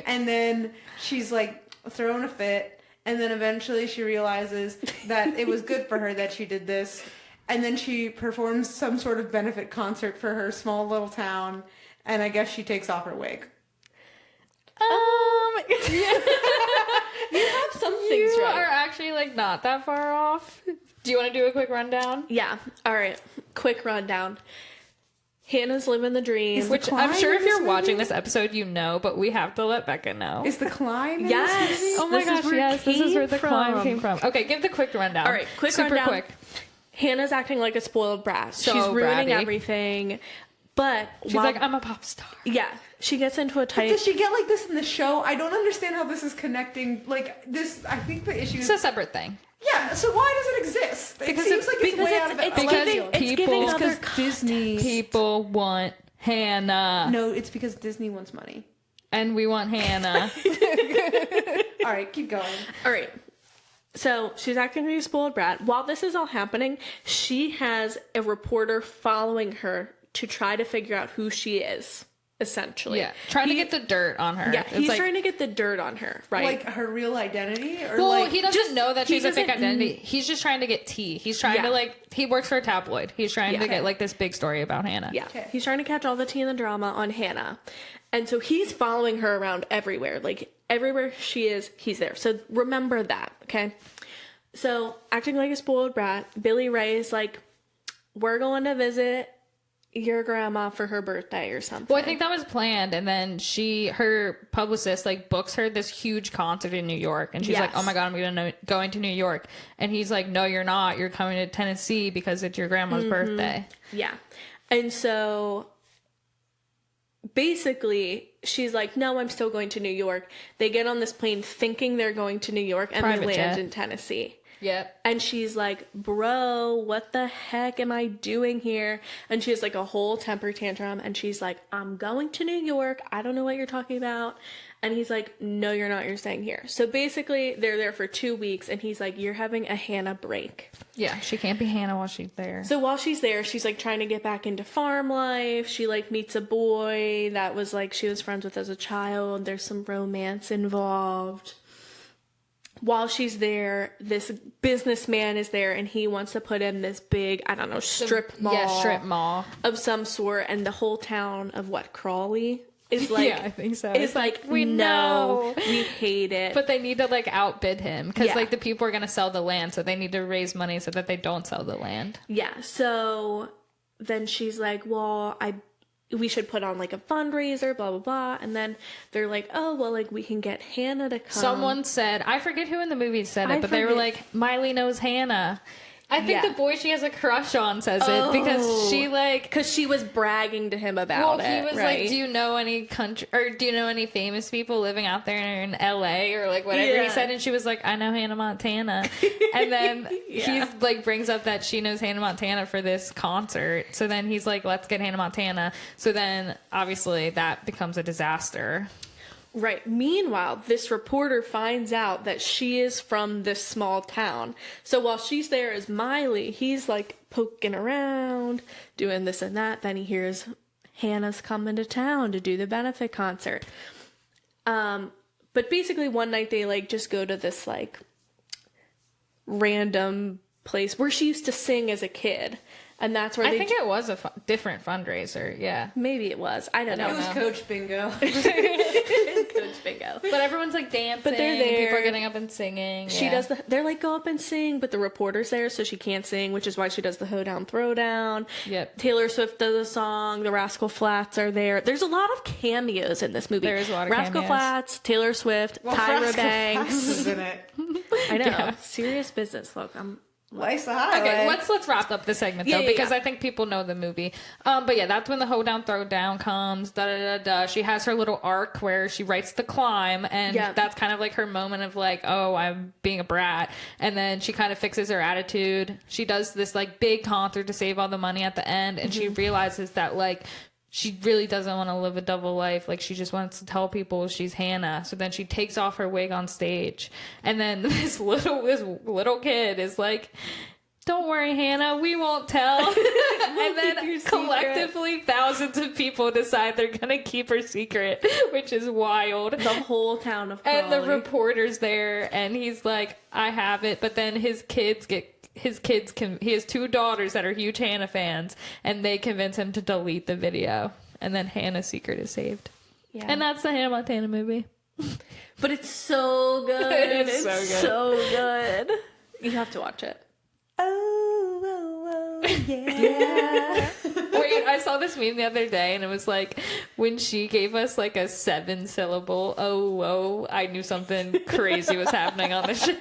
And then she's like throwing a fit, and then eventually she realizes that it was good for her that she did this. And then she performs some sort of benefit concert for her small little town, and I guess she takes off her wig. You have some things You right. are actually like not that far off. Do you want to do a quick rundown? Yeah. All right. Quick rundown. Hannah's living the dream. Which I'm sure if you're watching this episode, you know, but we have to let Becca know. Is the climb? in Yes. this movie? Oh my This is gosh, where it yes, this is where the came climb from. came from. Okay, give the quick rundown. All right, quick Super rundown. quick. Hannah's acting like a spoiled brat. So She's ruining bratty. everything. But She's like, I'm a pop star. yeah, she gets into a tight. Does she get like this in the show? I don't understand how this is connecting. Like this, I think the issue It's is a separate thing. yeah. So why does it exist? It seems like it's because way it's- out of it's left giving- field. it's giving People- other because Disney. People want Hannah. No, it's because Disney wants money. And we want Hannah. All right, keep going. All right. So she's acting like a spoiled brat. While this is all happening, she has a reporter following her to try to figure out who she is, essentially. Yeah. Trying to get the dirt on her. Yeah, It's he's like, trying to get the dirt on her, right? Like her real identity, or well, like he doesn't know that he she's a fake doesn't- identity. He's just trying to get tea. He's trying to Yeah. like, he works for a tabloid. He's trying Yeah. to get like this big story about Hannah. Yeah. Okay. He's trying to catch all the tea and the drama on Hannah. And so he's following her around everywhere. Like everywhere she is, he's there. So remember that, okay? So acting like a spoiled brat, Billy Ray is like, we're going to visit your grandma for her birthday or something. Well, I think that was planned, and then her publicist like books her this huge concert in New York, and she's like, Yes. "Oh my god, I'm going to New York," and he's like, "No, you're not. You're coming to Tennessee because it's your grandma's birthday." Yeah. And so basically she's like, no, I'm still going to New York. They get on this plane thinking they're going to New York, and Private they land jet. in Tennessee. Yep. And she's like, bro, what the heck am I doing here? And she has like a whole temper tantrum. And she's like, I'm going to New York. I don't know what you're talking about. And he's like, no, you're not. You're staying here. So basically, they're there for 2 weeks. And he's like, you're having a Hannah break. Yeah, she can't be Hannah while she's there. So while she's there, she's like trying to get back into farm life. She like meets a boy that was like she was friends with as a child. There's some romance involved. While she's there, this businessman is there and he wants to put in this big, I don't know, strip mall. Yeah, strip mall. Of some sort. And the whole town of Crawley is like, Yeah, I think so. Is like, we no, know. we hate it. But they need to like outbid him because Yeah. like the people are gonna sell the land, so they need to raise money so that they don't sell the land. yeah, so then she's like, well, we should put on like a fundraiser, blah, blah, blah. And then they're like, oh, well, like we can get Hannah to come. Someone said, I forget who in the movie said it, I but they were forget. like, Miley knows Hannah. I think Yeah. the boy she has a crush on says it because she like. Because she was bragging to him about Well, it. he was right? like, "Do you know any country or do you know any famous people living out there in LA or like whatever Yeah. he said?" And she was like, "I know Hannah Montana." And then Yeah. he's like brings up that she knows Hannah Montana for this concert. So then he's like, "Let's get Hannah Montana." So then obviously that becomes a disaster. Right. Meanwhile, this reporter finds out that she is from this small town. So while she's there as Miley, he's like poking around, doing this and that. Then he hears Hannah's coming to town to do the benefit concert. But basically one night they like just go to this like random place where she used to sing as a kid. And that's where I think it was a different fundraiser. Yeah. maybe it was. I don't know. It was Coach Bingo. Coach Bingo. But everyone's like dancing. But they're there. People are getting up and singing. She does they're like, go up and sing, but the reporter's there, so she can't sing, which is why she does the hoedown throwdown. Yep. Taylor Swift does a song. The Rascal Flatts are there. There's a lot of cameos in this movie. There is a lot of Rascal cameos. Flatts, Taylor Swift, Tyra Banks. Was in it. I know. Yeah. Serious business. Look, Life's the highway. Okay, let's wrap up the segment though, Yeah, because yeah. I think people know the movie. But yeah, that's when the hoedown throwdown comes. Da da da da. She has her little arc where she writes the climb, and Yeah. that's kind of like her moment of like, oh, I'm being a brat, and then she kind of fixes her attitude. She does this like big concert to save all the money at the end, and she realizes that like she really doesn't want to live a double life. Like, she just wants to tell people she's Hannah. So then she takes off her wig on stage. And then this little kid is like, don't worry, Hannah, we won't tell. And keep your then secret. collectively thousands of people decide they're going to keep her secret, which is wild. the whole town of Crawley. And the reporter's there, and he's like, I have it. But then he has two daughters that are huge Hannah fans, and they convince him to delete the video. And then Hannah's secret is saved. Yeah. And that's the Hannah Montana movie. But it's so good. It is It's so good. so good. You have to watch it. Oh, yeah. Wait, I saw this meme the other day, and it was like, when she gave us like a 7-syllable oh, I knew something crazy was happening on the show.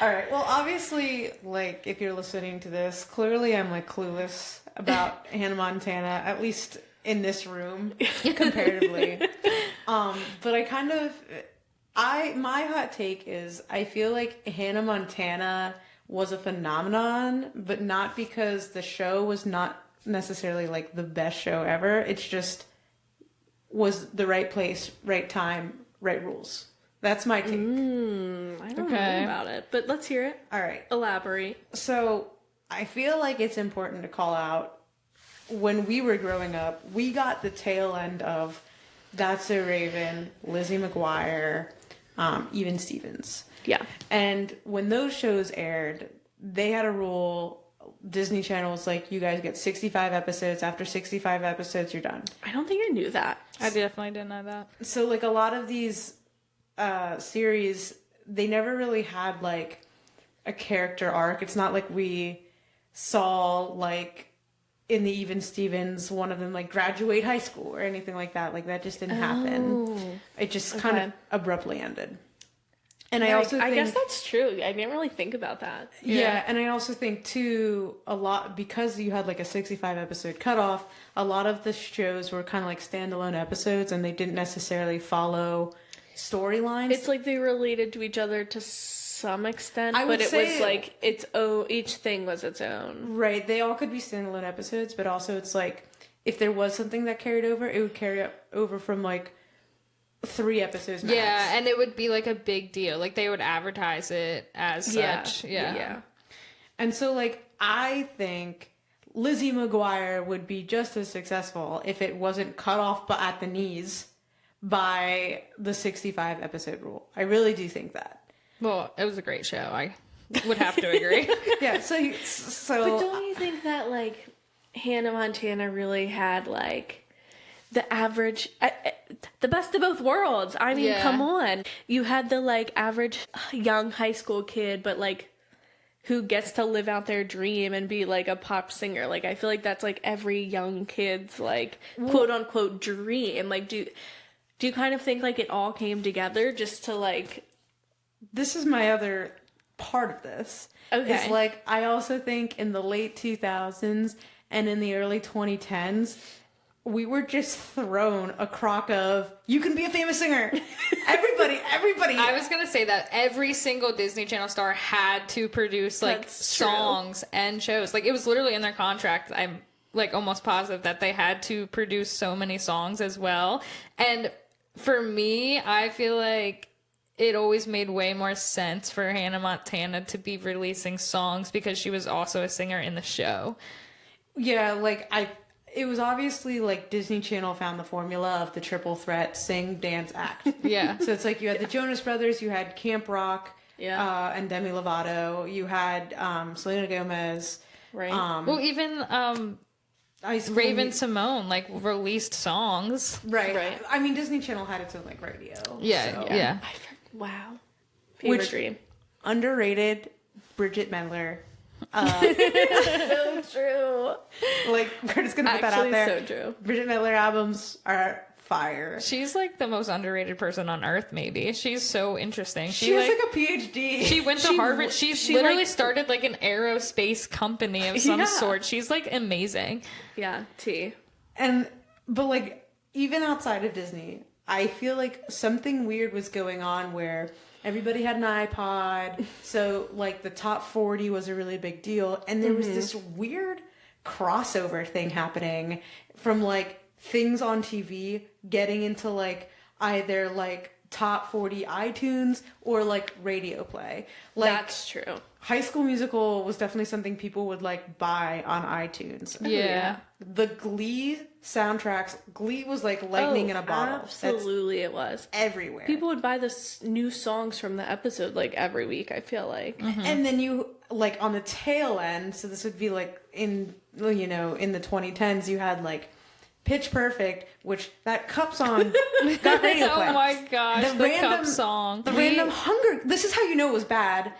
All right. Well, obviously, like, if you're listening to this, clearly I'm like clueless about Hannah Montana, at least in this room, comparatively. But I kind of, my hot take is I feel like Hannah Montana was a phenomenon, but not because the show was not necessarily like the best show ever. It's just was the right place, right time, right rules. That's my take. I don't know about it, but let's hear it. All right. Elaborate. So I feel like it's important to call out, when we were growing up, we got the tail end of That's So Raven, Lizzie McGuire, even Stevens. Yeah. And when those shows aired, they had a rule. Disney Channel was like, you guys get 65 episodes. After 65 episodes, you're done. I don't think I knew that. I definitely didn't know that. So like a lot of these series, they never really had like a character arc. It's not like we saw like in the Even Stevens, one of them like graduate high school or anything like that. Like that just didn't happen. It just kind of abruptly ended. And I also think, I guess that's true. I didn't really think about that. yeah, and I also think too, a lot, because you had like a 65 episode cutoff, a lot of the shows were kind of like standalone episodes, and they didn't necessarily follow storylines. It's like they related to each other to some extent, I would but it say- was like its own. Each thing was its own. Right, they all could be standalone episodes, but also it's like, if there was something that carried over, it would carry over from like 3 episodes max. Yeah, and it would be like a big deal. Like they would advertise it as such. Yeah. And so, like, I think Lizzie McGuire would be just as successful if it wasn't cut off but at the knees by the 65 episode rule. I really do think that. Well, it was a great show. I would have to agree. Yeah, so But don't you think that like Hannah Montana really had like the average, the best of both worlds? I mean, Yeah. come on. You had the like average young high school kid, but like who gets to live out their dream and be like a pop singer. Like I feel like that's like every young kid's like quote unquote dream. Like do you kind of think like it all came together just to like? this is my other part of this. Okay. It's like, I also think in the late 2000s and in the early 2010s, we were just thrown a crock of, you can be a famous singer. Everybody. I was gonna say that every single Disney Channel star had to produce like That's true. songs and shows. Like it was literally in their contract. I'm like almost positive that they had to produce so many songs as well. And for me, I feel like it always made way more sense for Hannah Montana to be releasing songs because she was also a singer in the show. Yeah, like it was obviously like Disney Channel found the formula of the triple threat sing, dance, act. Yeah. So it's like you had the Jonas Brothers, you had Camp Rock, Yeah. and Demi Lovato, you had Selena Gomez, Right. Well, even Raven Simone like released songs. Right. I mean, Disney Channel had its own like radio. Yeah, so. yeah. Wow. Favorite Which- dream. Underrated Bridget Mendler. So true. Like, we're just gonna put that Actually, out there. so true. Bridget Mendler albums are fire. She's like the most underrated person on earth, maybe. She's so interesting. She has like a PhD. She went to Harvard. She literally like- started like an aerospace company of some Yeah. sort. She's like amazing. Yeah. T. But like, even outside of Disney, I feel like something weird was going on where everybody had an iPod. So like the top 40 was a really big deal. And there was this weird crossover thing happening from like things on TV getting into like either like top 40 iTunes or like radio play. Like, That's true. High School Musical was definitely something people would like buy on iTunes. Yeah. The Glee soundtracks, Glee was like lightning in a bottle. Absolutely, it was. That's everywhere. People would buy new songs from the episode like every week. I feel like. And then you like on the tail end, so this would be like in the 2010s, you had like Pitch Perfect, which that Cup song got radio play. Oh my gosh, the Cup song. The random Hunger. This is how you know it was bad.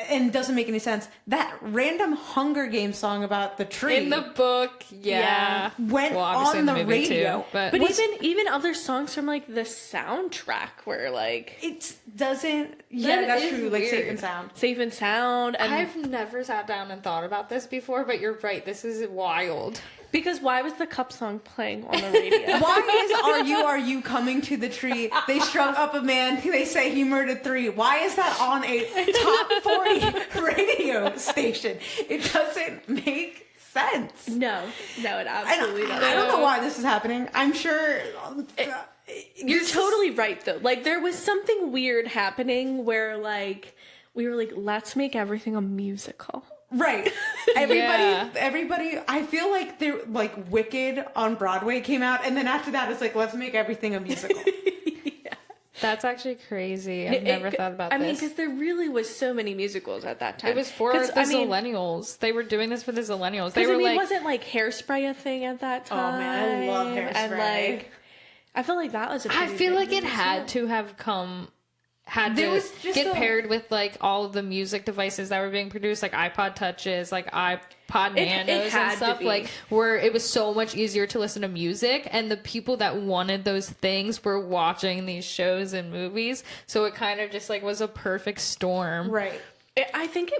And doesn't make any sense. That random Hunger Games song about the tree In the book, yeah. went obviously on in the movie radio. too, but But even other songs from like the soundtrack were like It doesn't. Yeah, That that's is true. Like Safe weird. and Sound. Safe and Sound, and I've never sat down and thought about this before, but you're right. This is wild. because why was the Cup song playing on the radio? Why is Are You coming to the tree? They strung up a man. They say he murdered 3. Why is that on a top 40 radio station? It doesn't make sense. No, it absolutely doesn't. I don't know why this is happening. I'm sure. You're totally right though. Like there was something weird happening where like we were like, let's make everything a musical. Right. Yeah. Everybody, I feel like they're like Wicked on Broadway came out, and then after that it's like, let's make everything a musical. That's actually crazy. I've never thought about I mean, this. because there really was so many musicals at that time. It was for the Zillennials. They were doing this for the Zillennials. They were like, wasn't like Hairspray a thing at that time? Oh, man, I love And Hairspray. like, I feel like that was a I pretty feel big like it movie, had too. to have There was just get a- paired with like all of the music devices that were being produced, like iPod touches, like iPod nanos had and to stuff, be. like where it was so much easier to listen to music, and the people that wanted those things were watching these shows and movies, so it kind of just like was a perfect storm. Right. I think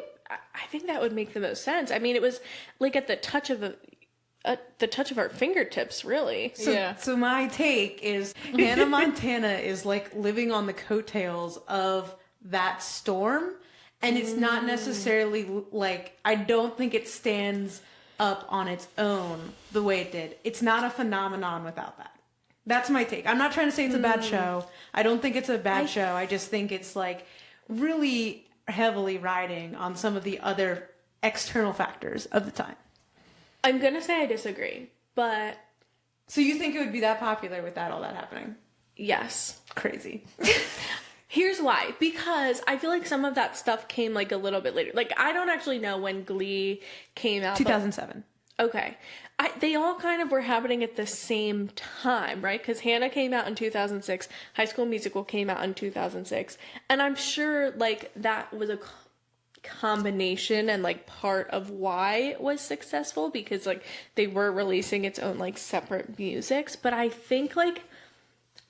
that would make the most sense. I mean, it was like at the touch of our fingertips, really. So my take is Hannah Montana is like living on the coattails of that storm, and it's not necessarily like, I don't think it stands up on its own the way it did. It's not a phenomenon without that. That's my take. I'm not trying to say it's a bad show. I don't think it's a bad show. I just think it's like really heavily riding on some of the other external factors of the time. I'm gonna say I disagree, but So you think it would be that popular with all that happening? yes. Crazy. Here's why. Because I feel like some of that stuff came like a little bit later. Like I don't actually know when Glee came out. 2007. Okay. They all kind of were happening at the same time, right? Because Hannah came out in 2006. High School Musical came out in 2006. And I'm sure like that was a combination and like part of why it was successful, because like they were releasing its own like separate musics. But I think like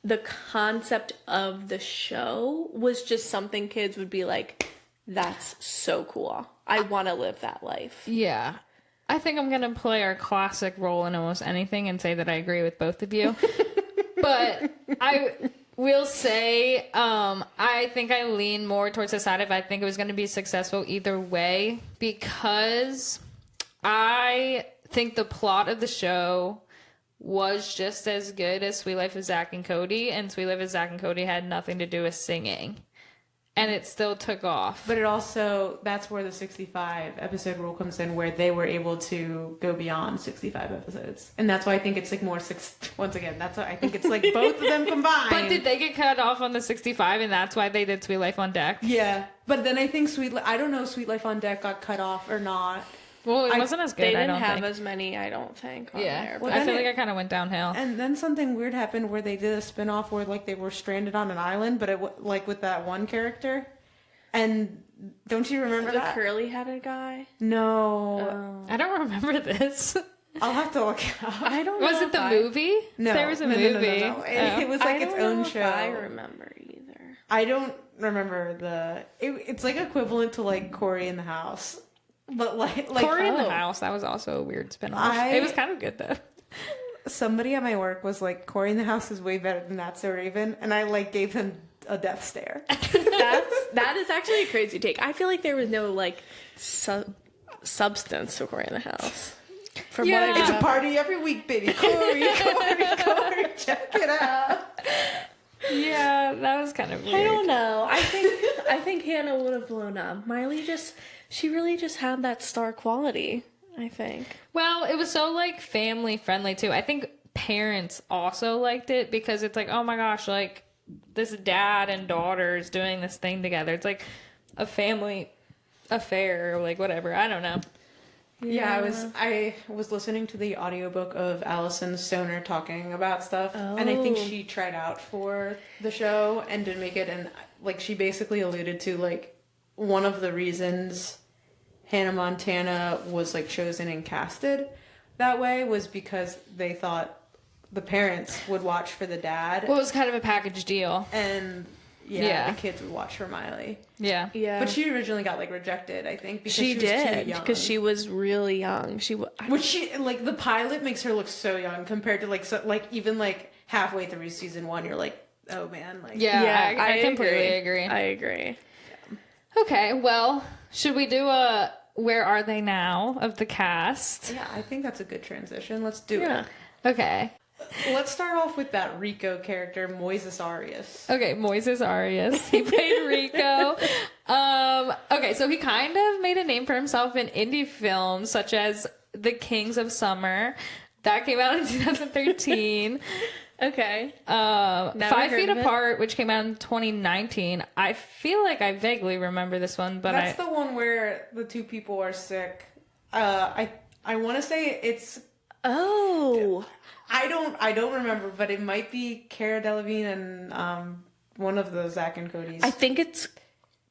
the concept of the show was just something kids would be like, that's so cool. I want to live that life. Yeah. I think I'm going to play our classic role in almost anything and say that I agree with both of you. But I will say, I think I lean more towards the side of I think it was going to be successful either way, because I think the plot of the show was just as good as Sweet Life of Zach and Cody, and Sweet Life of Zach and Cody had nothing to do with singing. And it still took off. But it also, that's where the 65 episode rule comes in, where they were able to go beyond 65 episodes. And that's why I think it's like more once again, that's why I think it's like both of them combined. But did they get cut off on the 65 and that's why they did Sweet Life on Deck? Yeah. But then I think I don't know if Sweet Life on Deck got cut off or not. Well, it wasn't as good, They didn't I don't have think. as many, I don't think, on Yeah. there. Well, But I feel like it kind of went downhill. And then something weird happened where they did a spin-off where like they were stranded on an island, but like with that one character. And don't you remember the that? curly-headed guy? No. I don't remember this. I'll have to look it up. I don't know. Was it the movie? No. There was a No. movie. No. It was like its own show. I remember either. I don't remember it's like equivalent to like Corey in the House. But like Corey in the House. That was also a weird spinoff. It was kind of good though. Somebody at my work was like, Corey in the House is way better than That's So Raven, and I like gave them a death stare. That is actually a crazy take. I feel like there was no like substance to Corey in the House. From what I It's a remember. party every week, baby. Corey, check it out. Yeah, that was kind of weird. I don't know. I think Hannah would have blown up. Miley she really just had that star quality, I think. Well, it was so like family friendly too. I think parents also liked it because it's like, oh my gosh, like this dad and daughters doing this thing together. It's like a family affair or like whatever. I don't know. Yeah, I was listening to the audiobook of Allison Stoner talking about stuff, and I think she tried out for the show and didn't make it, and like she basically alluded to like one of the reasons Hannah Montana was like chosen and casted that way was because they thought the parents would watch for the dad, Well, it was kind of a package deal. and Yeah. the kids would watch for Miley. Yeah. Yeah. But she originally got like rejected, I think, because she she was too did young. because she was really young. Which she like the pilot makes her look so young compared to like even like halfway through season 1, you're like, oh man, like Yeah, I completely agree. I agree. Okay, well, should we do a Where Are They Now of the cast? yeah, I think that's a good transition. Let's do Yeah. Okay. it. Let's start off with that Rico character, Moises Arias. Okay, Moises Arias. He played Rico. Okay, so he kind of made a name for himself in indie films such as The Kings of Summer. That came out in 2013. Okay. Five heard Feet of it. Apart, which came out in 2019. I feel like I vaguely remember this one, but That's the one where the two people are sick. I want to say it's Oh. I don't remember, but it might be Cara Delevingne and one of the Zach and Cody's. I think it's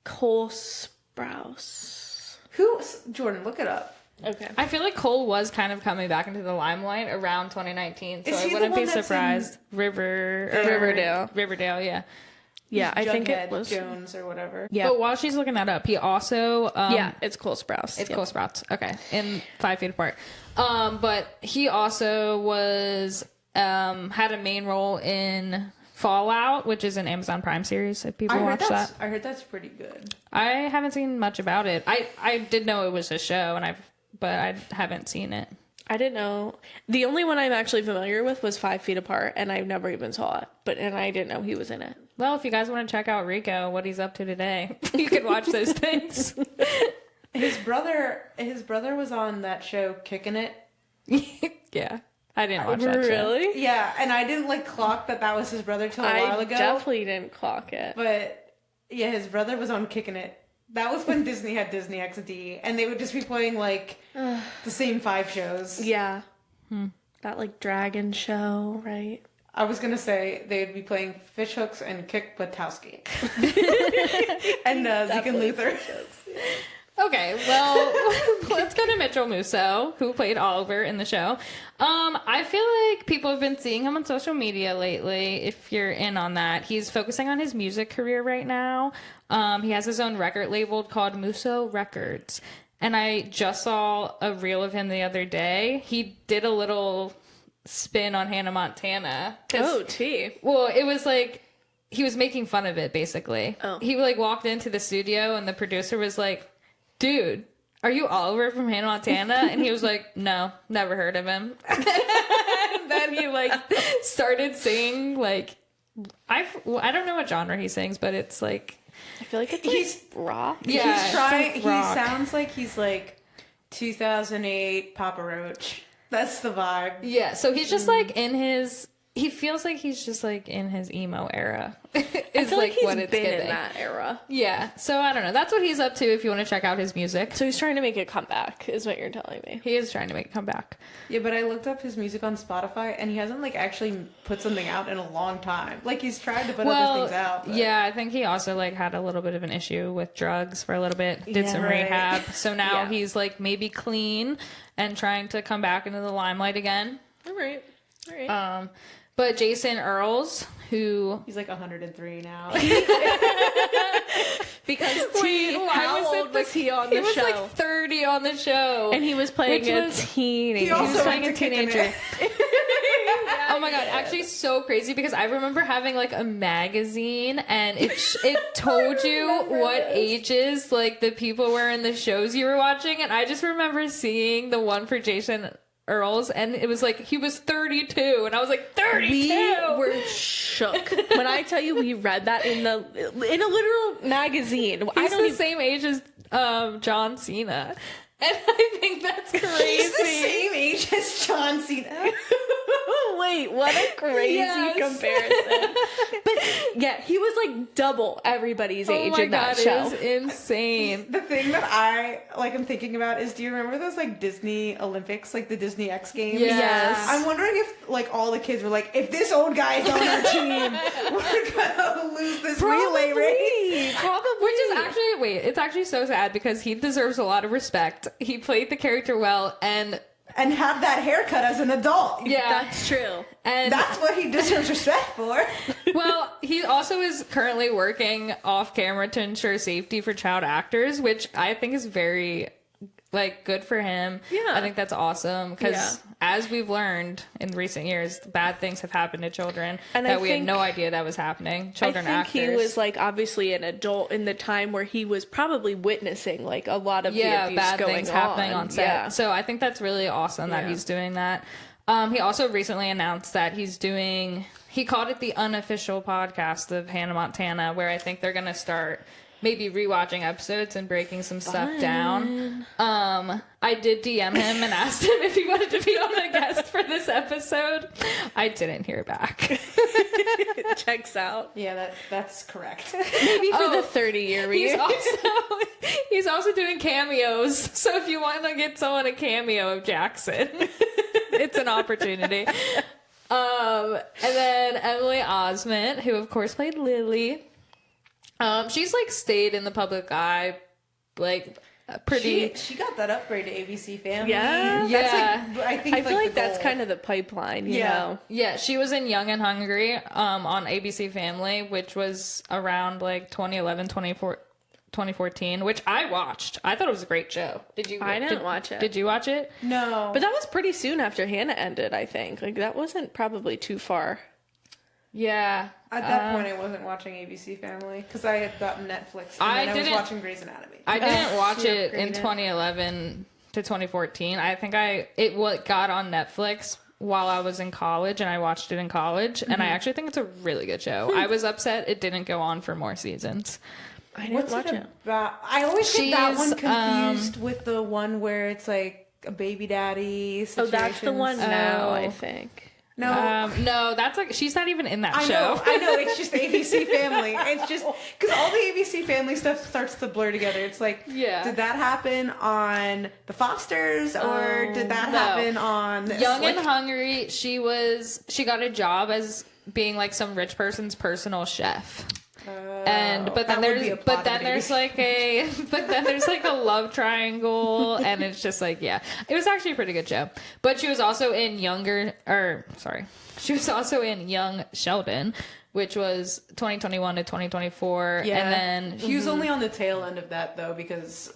Cole Sprouse. Jordan, look it up. Okay. I feel like Cole was kind of coming back into the limelight around 2019, so Is he I the wouldn't one be that's in surprised. Riverdale. Riverdale, yeah. Yeah, I think Jughead it was. Jones or whatever. Yeah. But while she's looking that up, he also Yeah, it's Cole Sprouse. it's Yep. Cole Sprouse. Okay, in 5 Feet Apart. But he also was had a main role in Fallout, which is an Amazon Prime series. If people watch that, I heard that's pretty good. I haven't seen much about it. I did know it was a show, but I haven't seen it. I didn't know. The only one I'm actually familiar with was 5 Feet Apart, and I never even saw it. And I didn't know he was in it. Well, if you guys want to check out Rico, what he's up to today, you can watch those things. His brother was on that show Kicking It. Yeah, I didn't watch that show. Really? Yeah, and I didn't like clock that was his brother till a while I ago. definitely didn't clock it. But yeah, his brother was on Kicking It. That was when Disney had Disney XD, and they would just be playing like the same 5 shows. Yeah. That like dragon show, right? I was gonna say they'd be playing Fish Hooks and Kick Buttowski. And Zeke and Luther. Okay, well, let's go to Mitchell Musso, who played Oliver in the show. I feel like people have been seeing him on social media lately, if you're in on that. He's focusing on his music career right now. He has his own record label called Musso Records. And I just saw a reel of him the other day. He did a little spin on Hannah Montana. Oh, T. Well, it was like he was making fun of it, basically. Oh. He like walked into the studio and the producer was like, dude, are you Oliver from Hannah Montana? And he was like, no, never heard of him. And then he like started singing like, I don't know what genre he sings, but it's like, I feel like it's rock. yeah, He's trying. it's like rock. He sounds like he's like 2008 Papa Roach. That's the vibe. Yeah, so he's just like in his, he feels like he's just like in his emo era. I feel like he's been in that era. Yeah, so I don't know. That's what he's up to if you want to check out his music. So he's trying to make a comeback, is what you're telling me. He is trying to make a comeback. Yeah, but I looked up his music on Spotify, and he hasn't like actually put something out in a long time. Like he's tried to put other things out. But... yeah, I think he also like had a little bit of an issue with drugs for a little bit. Did some right. rehab. So now Yeah. he's like maybe clean and trying to come back into the limelight again. All right. But Jason Earls, who He's like 103 now. Because Wait, why how was it old was he on he the was show? like 30 on the show, And he was playing Which a was- teenager. He also was playing went a to kicking teenager. it. Oh my god, actually so crazy because I remember having like a magazine and it told you what ages like the people were in the shows you were watching, and I just remember seeing the one for Jason Earls and it was like he was 32 and I was like 32. We were shook when I tell you we read that in a literal magazine. He's the same age as John Cena. And I think that's crazy. He's the same age as John Cena. Wait, what a crazy Yes. comparison. But yeah, he was like double everybody's age in that it show. was insane. The thing that I like, I'm thinking about is, do you remember those like Disney Olympics, like the Disney X Games? Yes. I'm wondering if like all the kids were like, if this old guy is on our team, we're gonna lose this relay race. Probably. Which is actually, it's actually so sad because he deserves a lot of respect. He played the character well and And have that haircut as an adult. yeah, That's true. and That's what he deserves respect for. well, he also is currently working off camera to ensure safety for child actors, which I think is very like good for him. Yeah. I think that's awesome because Yeah. as we've learned in recent years, bad things have happened to children And that I we had think- no idea that was happening. Children I think actors. he was like obviously an adult in the time where he was probably witnessing like a lot of the abuse bad going things happening on set. Yeah. So I think that's really awesome that Yeah. he's doing that. He also recently announced that he's doing, he called it the unofficial podcast of Hannah Montana, where I think they're going to start maybe rewatching episodes and breaking some stuff down. I did DM him and asked him if he wanted to be on a guest for this episode. I didn't hear back. Checks out. Yeah, that's correct. Maybe for the 30-year He's reunion. he's also doing cameos. So if you want to get someone a cameo of Jackson, it's an opportunity. And then Emily Osment, who of course played Lily. She's like stayed in the public eye, like pretty. She got that upgrade to ABC Family. Yeah. That's like, I feel like that's of kind of the pipeline, you Yeah. know? Yeah, she was in Young and Hungry on ABC Family, which was around like 2014, which I watched. I thought it was a great show. Did you? I didn't watch it. Did you watch it? No. But that was pretty soon after Hannah ended, I think. Like, that wasn't probably too far. Yeah. At that point, I wasn't watching ABC Family because I had gotten Netflix and I then I was didn't- watching Grey's Anatomy. I didn't watch she it in upgraded. 2011 to 2014. I think it got on Netflix while I was in college, and I watched it in college. And I actually think it's a really good show. I was upset it didn't go on for more seasons. I didn't What's watch it it. about? I always get that one She's, confused with the one where it's like a baby daddy Oh, that's the one situations. now, Oh. I think. No. No, that's like she's not even in that I show. know, it's just ABC Family. It's just because all the ABC Family stuff starts to blur together. It's like, Yeah. did that happen on The Fosters or did that happen on this? Young Like, and Hungry, she got a job as being like some rich person's personal chef. But then there's like a love triangle, and it's just like, yeah, it was actually a pretty good show. But she was also in she was also in Young Sheldon, which was 2021 to 2024, Yeah. and then he was only on the tail end of that though because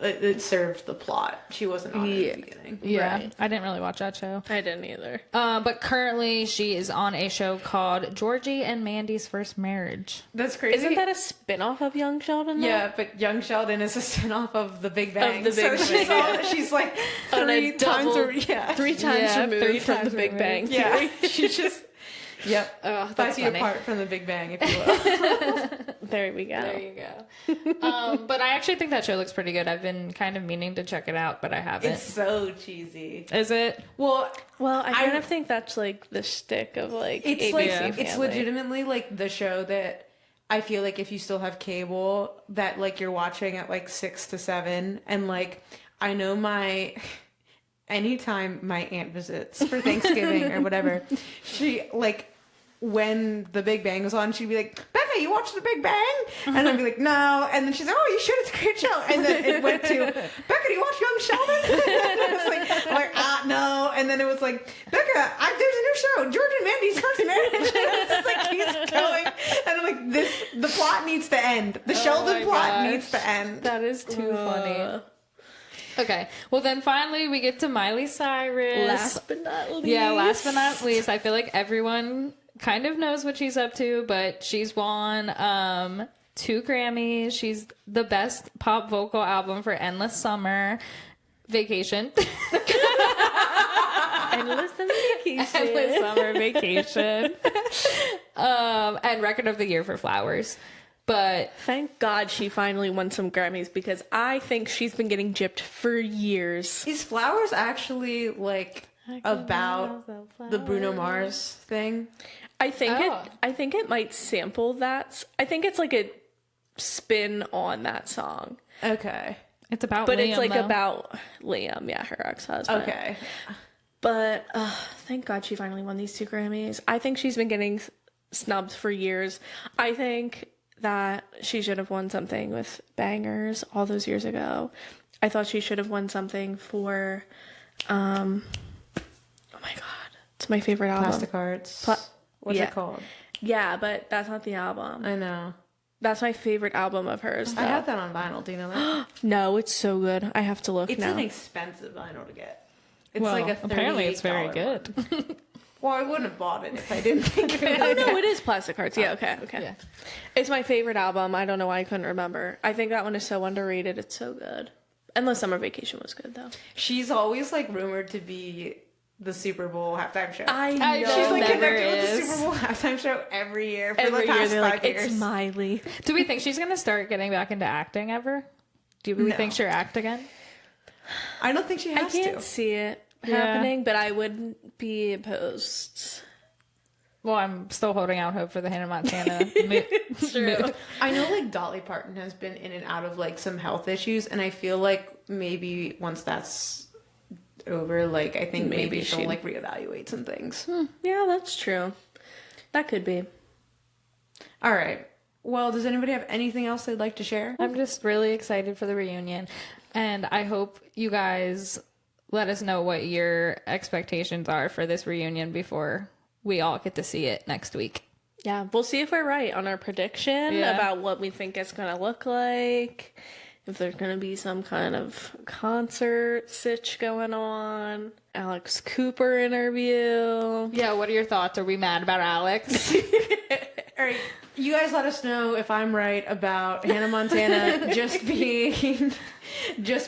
it served the plot. She wasn't on it in the beginning. Yeah, Right. I didn't really watch that show. I didn't either. But currently she is on a show called Georgie and Mandy's First Marriage. That's crazy. Isn't that a spin-off of Young Sheldon? Though? Yeah, but Young Sheldon is a spin-off of The Big Bang. Of The Big so Bang, she's like On three a times, double- yeah, 3 times Yeah, removed 3 from times the Big Bang. removed. yeah. She's just, yep, Oh, 5 that's feet funny. apart from The Big Bang, if you will. There we go. There you go. But I actually think that show looks pretty good. I've been kind of meaning to check it out, but I haven't. It's so cheesy. Is it? Well, Well, I kind of think that's like the shtick of like it's ABC like Family. it's legitimately like the show that I feel like if you still have cable, that like you're watching at like 6 to 7, and like I know my. Anytime my aunt visits for Thanksgiving or whatever, she like when The Big Bang was on, she'd be like, "Becca, you watch The Big Bang?" And I'd be like, "No." And then she's like, "Oh, you should. It's a great show." And then it went to, "Becca, do you watch Young Sheldon?" And I was like, no. And then it was like, "Becca, there's a new show, George and Mandy's First Marriage." And it's just like keeps going, and I'm like, the plot needs to end. The Sheldon my plot gosh. needs to end. That is too funny. Okay. Well, then finally we get to Miley Cyrus. Last but not least. Yeah, last but not least, I feel like everyone kind of knows what she's up to, but she's won 2 Grammys. She's the best pop vocal album for Endless Summer, Vacation. Endless Vacation. Endless Summer Vacation. And Record of the Year for Flowers. But Thank God she finally won some Grammys because I think she's been getting gypped for years. Is Flowers actually like about the Bruno Mars thing? I think Oh. it might sample that. I think it's like a spin on that song. Okay. it's about But Liam, it's like though. about Liam, yeah, her ex-husband. Okay. But thank God she finally won these 2 Grammys. I think she's been getting snubbed for years. I think that she should have won something with Bangers all those years ago. I thought she should have won something for, oh my God, it's my favorite album. Plastic Hearts. What's yeah. it called? Yeah, but that's not the album. I know. That's my favorite album of hers. I though. have that on vinyl. Do you know that? No, it's so good. I have to look It's now. an expensive vinyl to get. It's Well, like a apparently it's very $38 good. one. Well, I wouldn't have bought it if I didn't think it Oh was no, it is Plastic Hearts. Yeah, okay. Yeah. It's my favorite album. I don't know why I couldn't remember. I think that one is so underrated. It's so good. Endless Summer Vacation was good though. She's always like rumored to be the Super Bowl halftime show. I know. She's like Never connected with is. the Super Bowl halftime show every year for Every the year past they're 5 like, years. it's Miley. Do we think she's going to start getting back into acting ever? Do we No. think she'll act again? I don't think she I has can't to. see it Yeah. happening, but I wouldn't be opposed. Well, I'm still holding out hope for the Hannah Montana. I know like Dolly Parton has been in and out of like some health issues, and I feel like maybe once that's over, like I think maybe Maybe she'll she'd- like reevaluate some things. Yeah, that's true. That could be. All right. Well, does anybody have anything else they'd like to share? I'm just really excited for the reunion. And I hope you guys let us know what your expectations are for this reunion before we all get to see it next week. Yeah, we'll see if we're right on our prediction Yeah. about what we think it's going to look like. If there's going to be some kind of concert sitch going on. Alex Cooper interview. Yeah, what are your thoughts? Are we mad about Alex? All right. You guys let us know if I'm right about Hannah Montana just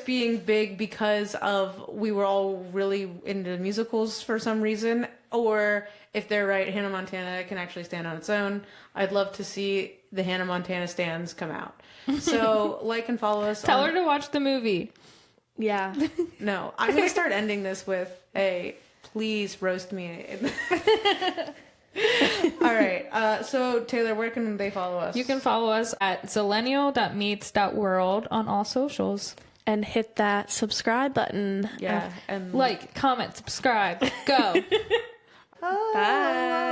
being big because of we were all really into musicals for some reason, or if they're right, Hannah Montana can actually stand on its own. I'd love to see the Hannah Montana stands come out. So like and follow us. Tell her to watch the movie. Yeah. No, I'm gonna start ending this with a please roast me. All right. So Taylor, where can they follow us? You can follow us at zillennial.meets.world on all socials. And hit that subscribe button. yeah, and Like, comment, subscribe, go. Bye.